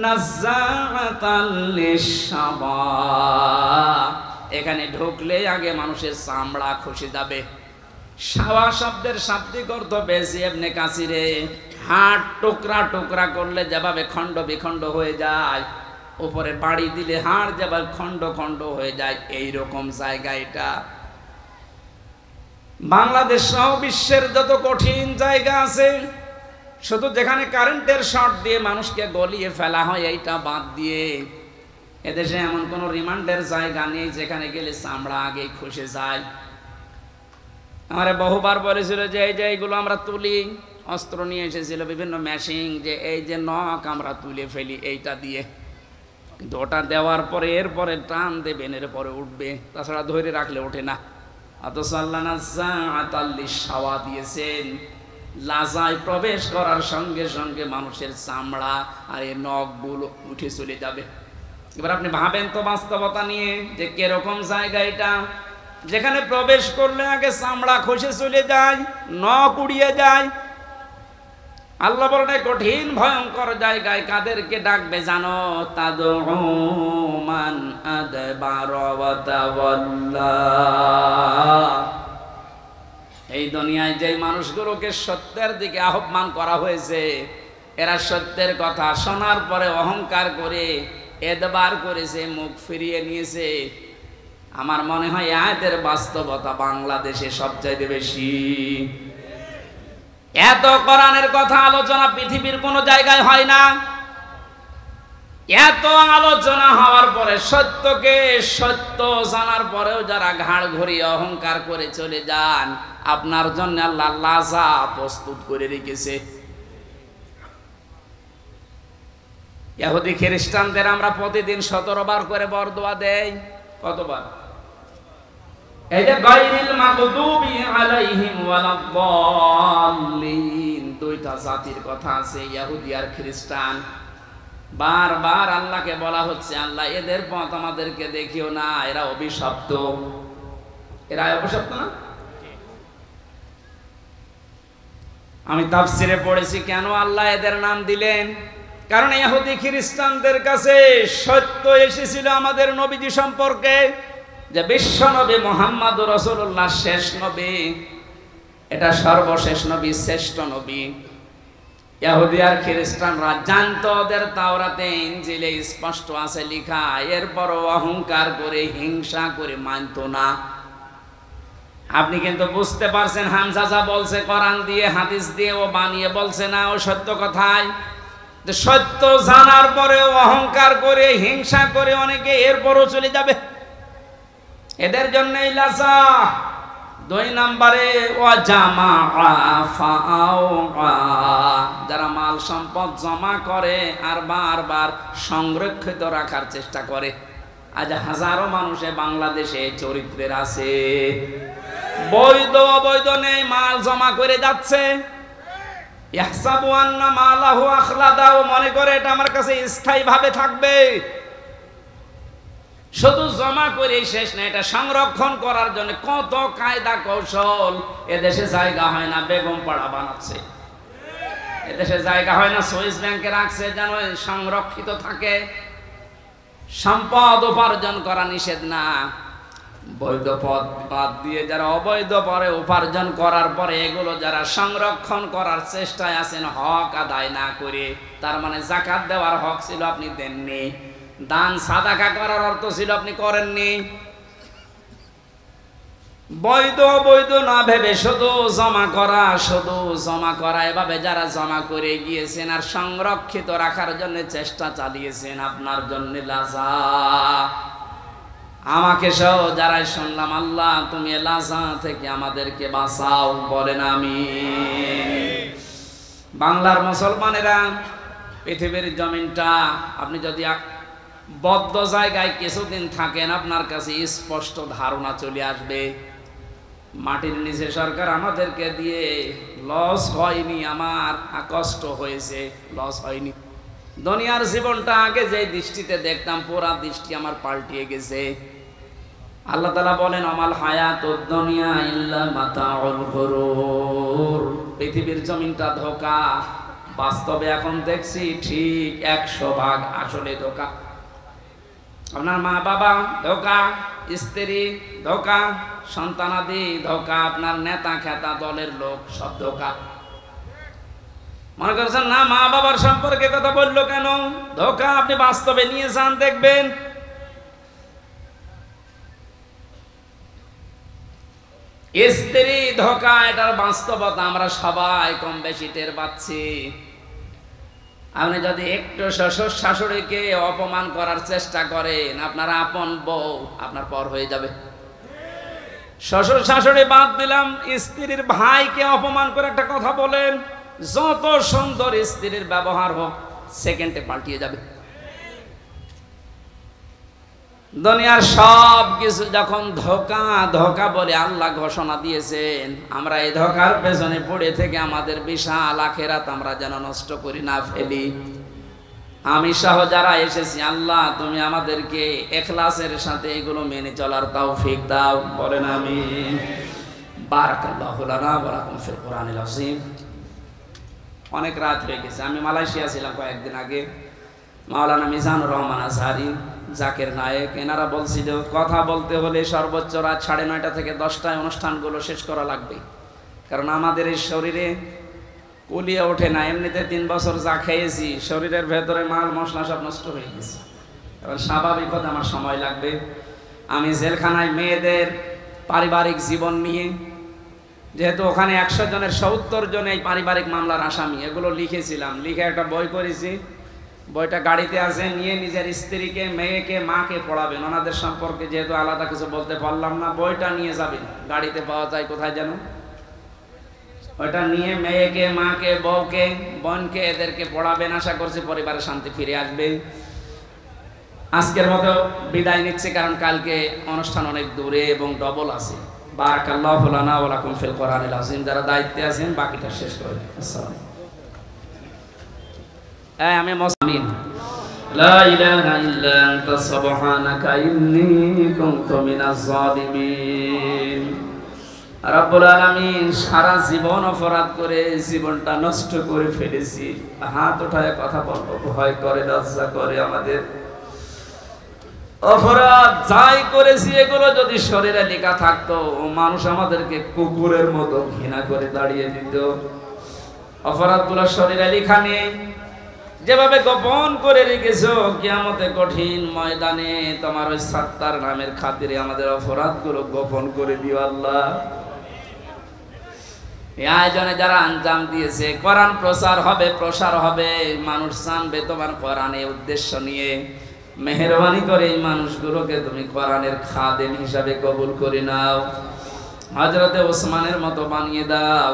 নাযাআতাল লিশাবা, এখানে ঢুকলে আগে মানুষের চামড়া খসে যাবে। শাওয়া শব্দের শাব্দিক অর্থ পেয়েছি ইবনে কাসিরে, হাড় টুকরা টুকরা করলে যেভাবে খণ্ড বিখণ্ড হয়ে যায়, উপরে বাড়ি দিলে হাড় যেভাবে খণ্ড খণ্ড হয়ে যায়, এইরকম জায়গা এটা। বাংলাদেশ সহ বিশ্বের যত কঠিন জায়গা আছে, শুধু যেখানে কারেন্টের শর্ট দিয়ে মানুষকে গলিয়ে ফেলা হয় এইটা বাদ দিয়ে, এদেশে এমন কোনো রিমান্ডের জায়গা নেই যেখানে গেলে চামড়া আগেই খসে যায়। আমারে বহুবার বলেছিল যে এই যে এইগুলো আমরা তুলি, অস্ত্র নিয়ে এসেছিল বিভিন্ন মেশিন, যে এই যে নখ আমরা তুলে ফেলি এইটা দিয়ে, কিন্তু ওটা দেওয়ার পরে এরপরে টান দেবেন, এরপরে উঠবে, তাছাড়া ধরে রাখলে ওঠে না। অথচ আল্লাহ নাযাআতাল লিশাওয়া দিয়েছেন, লাজায় প্রবেশ করার সঙ্গে সঙ্গে মানুষের চামড়া আর এই নখগুলো উঠে চলে যাবে। এবার আপনি ভাবেন তো বাস্তবতা নিয়ে যে কিরকম জায়গা এটা, যেখানে প্রবেশ করলে আগে চামড়া খসে চলে যায়, নখ উড়িয়ে যায়। আল্লাহ বলেন কঠিন ভয়ঙ্কর জায়গায় কাদেরকে ডাকবে জানো? তাদউ মান আদবারা ওয়া তাওয়াল্লা। এই দুনিয়ায় যে মানুষগুলোকে সত্যের দিকে আহ্বান করা হয়েছে, এরা সত্যের কথা শোনার পরে অহংকার করে এদবার করেছে, মুখ ফিরিয়ে নিয়েছে। আমার মনে হয় আয়াতের বাস্তবতা বাংলাদেশে সবচাইতে বেশি। এত কোরআনের কথা আলোচনা পৃথিবীর কোনো জায়গায় হয় না। এত আলোচনা হওয়ার পরে, সত্যকে সত্য জানার পরেও যারা ঘাড় ঘুরিয়ে অহংকার করে চলে যান, আপনার জন্য আল্লাহ লাজা প্রস্তুত করে রেখেছে। ইহুদি খ্রিস্টানদের আমরা প্রতিদিন 17 বার করে বরদোয়া দেই। কতবার? এই যে গায়রিল মাগদুবি আলাইহিম ওয়ালাদ-দাল্লিন, দুইটা জাতির কথা আছে, ইহুদি আর খ্রিস্টান। বারবার আল্লাহকে বলা হচ্ছে, আল্লাহ এদের পথ আমাদেরকে দেখিও না, এরা অভিশপ্ত। এরা অভিশপ্ত না? আমি তাফসিরে পড়েছি কেন আল্লাহ এদের নাম দিলেন। কারণ ইহুদি খ্রিস্টানদের কাছে সত্য এসেছিল আমাদের নবীজি সম্পর্কে, যে বিশ্ব নবী মুহাম্মদুর রাসূলুল্লাহ শেষ নবী, এটা সর্বশেষ নবী, শ্রেষ্ঠ নবী। ইহুদি আর খ্রিস্টানরা জানতো ওদের তাওরাতে ইনজিলে স্পষ্ট আছে লেখা, এরপরও অহংকার করে হিংসা করে মানতো না। আপনি কিন্তু বুঝতে পারছেন হামজা যা বলছে কোরআন দিয়ে হাদিস দিয়ে ও বানিয়ে বলছে না, ও সত্য কথাই। সত্য জানার পরেও অহংকার করে হিংসা করে অনেকে এরপরও চলে যাবে। এদের জন্যই লাজা। 2 নম্বরে যারা মাল সম্পদ জমা করে আর বারবার সংরক্ষিত রাখার চেষ্টা করে। আজ হাজারো মানুষে বাংলাদেশে চরিত্রের আছে, বৈধ অবৈধ নেই, মাল জমা করে যাচ্ছে। ইয়াহসাবু আন্না মালাহু আখলাদাও, মনে করে এটা আমার কাছে স্থায়ী ভাবে থাকবে। শুধু জমা করে শেষ না, এটা সংরক্ষণ করার জন্য কত কায়দা কৌশল। এদেশে জায়গা হয় না, বেগম পাড়া বানাচ্ছে। এদেশে জায়গা হয় না, সুইস ব্যাংকে রাখছে যেন সংরক্ষিত থাকে। সম্পদ উপার্জন করা নিষেধ না, বৈধ পথ বাদ দিয়ে যারা অবৈধ পরে উপার্জন করার পরে এগুলো যারা সংরক্ষণ করার চেষ্টায় আছেন হক আদায় না করে, তার মানে যাকাত দেওয়ার হক ছিল আপনি দেননি, দান সাদাকা করার অর্থ ছিল আপনি করেননি। বৈধ বৈধ না ভেবে শুধু জমা করা, শুধু জমা করা, এভাবে যারা জমা করে গিয়েছেন আর সংরক্ষিত রাখার জন্য চেষ্টা চালিয়েছেন, আপনার জন্য লাজা। আমাকে সহ যারাই শুনলাম, আল্লাহ তুমি লাজা থেকে আমাদেরকে বাঁচাও, বলেন আমিন। বাংলার মুসলমানেরা, পৃথিবীর জমিনটা আপনি যদি বদ্ধ জায়গায় কিছুদিন থাকেন, আপনার কাছে স্পষ্ট ধারণা চলে আসবে মাটির নিচে সরকার আমাদেরকে দিয়ে লস হয়নি, আমার কষ্ট হয়েছে, লস হয়নি। দুনিয়ার জীবনটা আগে যে দৃষ্টিতে দেখতাম, পুরা দৃষ্টি আমার পাল্টিয়ে গেছে। আল্লাহ তাআলা বলেন, আমাল হায়াতুদ দুনিয়া ইল্লা মাতাউল গুরুর। পৃথিবীর জমিনটা ধোঁকা, বাস্তবে এখন দেখছি ঠিক 100% আসলে ধোঁকা। আপনার মা বাবা ধোঁকা, স্ত্রী ধোঁকা, সন্তানাদি ধোঁকা, আপনার নেতা খেতা দলের লোক সব ধোঁকা। মনে করছেন না মা বাবার সম্পর্কে কথা বললো কেন? ধোঁকা। আপনি বাস্তবে নিয়ে যান, দেখবেন। স্ত্রী ধোঁকা, এটার বাস্তবতা আমরা সবাই কম বেশি টের পাচ্ছি। আপনি যদি একটু শ্বশুর শাশুড়িকে অপমান করার চেষ্টা করেন, আপনার আপন বউ আপনার পর হয়ে যাবে। শ্বশুর শাশুড়ি বাদ দিলাম, স্ত্রীর ভাইকে অপমান করে একটা কথা বলেন, যত সুন্দর স্ত্রীর ব্যবহার হোক, সেকেন্ডে পাল্টিয়ে যাবে। দুনিয়ার সব কিছু যখন ধোঁকা ধোঁকা বলে আল্লাহ ঘোষণা দিয়েছেন, আমরা এই ধোঁকার পেছনে পড়ে থেকে আমাদের বিশাল আখিরাত আমরা যেন নষ্ট করি না ফেলি। আমি সহ যারা এসেছি, আল্লাহ তুমি আমাদেরকে ইখলাসের সাথে এগুলো মেনে চলার তৌফিক দাও, বলেন আমিন। বারাকাল্লাহু লানা ওয়া লাকুম ফিল কুরআনিল আযীম। অনেক রাত হয়ে গেছে। আমি মালয়েশিয়া ছিলাম কয়েকদিন আগে। মাওলানা মিজানুর রহমান আজহারি, জাকির নায়েক, এনারা বলছিল কথা বলতে হলে সর্বোচ্চ রাত 9:30 থেকে 10টায় অনুষ্ঠানগুলো শেষ করা লাগবে, কারণ আমাদের এই শরীরে কুলিয়ে ওঠে না। এমনিতে 3 বছর যা খেয়েছি, শরীরের ভেতরে মাল মশলা সব নষ্ট হয়ে গেছে। এবার স্বাভাবিক কথা আমার সময় লাগবে। আমি জেলখানায় মেয়েদের পারিবারিক জীবন নিয়ে, যেহেতু ওখানে 100 জনের 70 জন এই পারিবারিক মামলার আসামি, এগুলো লিখেছিলাম, লিখে একটা বই করেছি। বইটা গাড়িতে আছে, নিয়ে নিজের স্ত্রীকে, মেয়েকে, মাকে পড়াবেন। ওনাদের সম্পর্কে যেহেতু আলাদা কিছু বলতে পারলাম না, বইটা নিয়ে যাবেন। গাড়িতে পাওয়া যায় কোথায় যেন, ওইটা নিয়ে মেয়েকে, মাকে, বউকে, বোনকে, এদেরকে পড়াবেন। আশা করছি পরিবারে শান্তি ফিরে আসবে। আজকের মতো বিদায় নিচ্ছে, কারণ কালকে অনুষ্ঠান অনেক দূরে এবং ডবল আছে। বারাকাল্লাহু লানা ওয়া লাকুম ফিল কুরআনিল আযীম। যারা দায়িত্বে আছেন বাকিটা শেষ করেন। আসসালামু আমি মুসলিম। লা ইলাহা ইল্লা আনতা সুবহানাকা ইন্নী কুনতু মিনাজ জালিমিন। রব্বুল আলামিন, সারা জীবন অপরাধ করে জীবনটা নষ্ট করে ফেলেছি। হাত উঠায় কথা বলবো, ভয় করে, লজ্জা করে। আমাদের অপরাধ যাই করেছি, এগুলো যদি শরীরে লেখা থাকতো, মানুষ আমাদেরকে কুকুরের মতো ঘৃণা করে দাঁড়িয়ে দিত। অপরাধগুলো শরীরে লেখা নেই, যেভাবে গোপন করে রেখেছো, কিয়ামতে কঠিন ময়দানে তোমার ওই সাত্তার নামের খাতিরে আমাদের অপরাধগুলো গোপন করে দিও আল্লাহ। এই আয়োজনে যারা আঞ্জাম দিয়েছে, কোরআন প্রচার হবে, প্রসার হবে, মানুষ জানবে তোমার কোরআনের উদ্দেশ্য নিয়ে। মেহেরবানি করে এই মানুষগুলোকে তুমি কোরআনের খাদেম হিসাবে কবুল করে নাও। হযরতে ওসমানের মতো বানিয়ে দাও।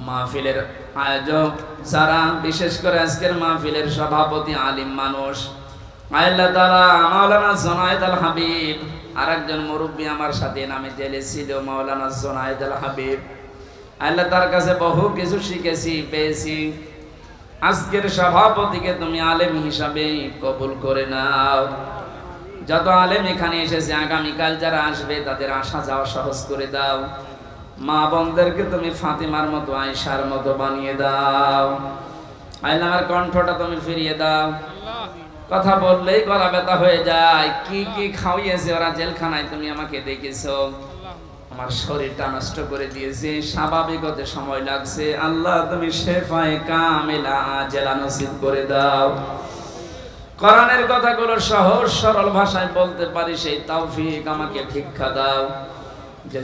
মাহফিলের আয়োজক যারা, বিশেষ করে আজকের মাহফিলের সভাপতি আলিম মানুষ, আল্লাহ তাআলা মাওলানা জুনায়েদ আল হাবিব, আরেকজন মুরব্বী আমার সাথে নামে জেলে ছিল, মাওলানা জুনায়েদ আল হাবিব। আল্লাহ তার কাছে বহু কিছু শিখেছি, পেয়েছি। আজকের সভাপতিকে তুমি আলেম হিসাবে কবুল করে নাও। যত আলেম এখানে এসেছে, আগামীকাল যারা আসবে তাদের আসা যাওয়া সহজ করে দাও। মা বোনদেরকে তুমি ফাতিমার মতো, আয়েশার মতো বানিয়ে দাও। আল্লাহ আমার কণ্ঠটা তুমি ফিরিয়ে দাও। কথা বললেই গলা ব্যথা হয়ে যায়। কি কি খাওয়িয়েছে ওরা জেলখানায়, তুমি আমাকে দেখেছো। আমার শরীরটা নষ্ট করে দিয়েছে, স্বাভাবিক হতে সময় লাগছে। আল্লাহ তুমি শেফায়ে কামিলা আজেলা নসিব করে দাও। কোরআনের কথাগুলো সহজ সরল ভাষায় বলতে পারি, সেই তৌফিক আমাকে ভিক্ষা দাও। যে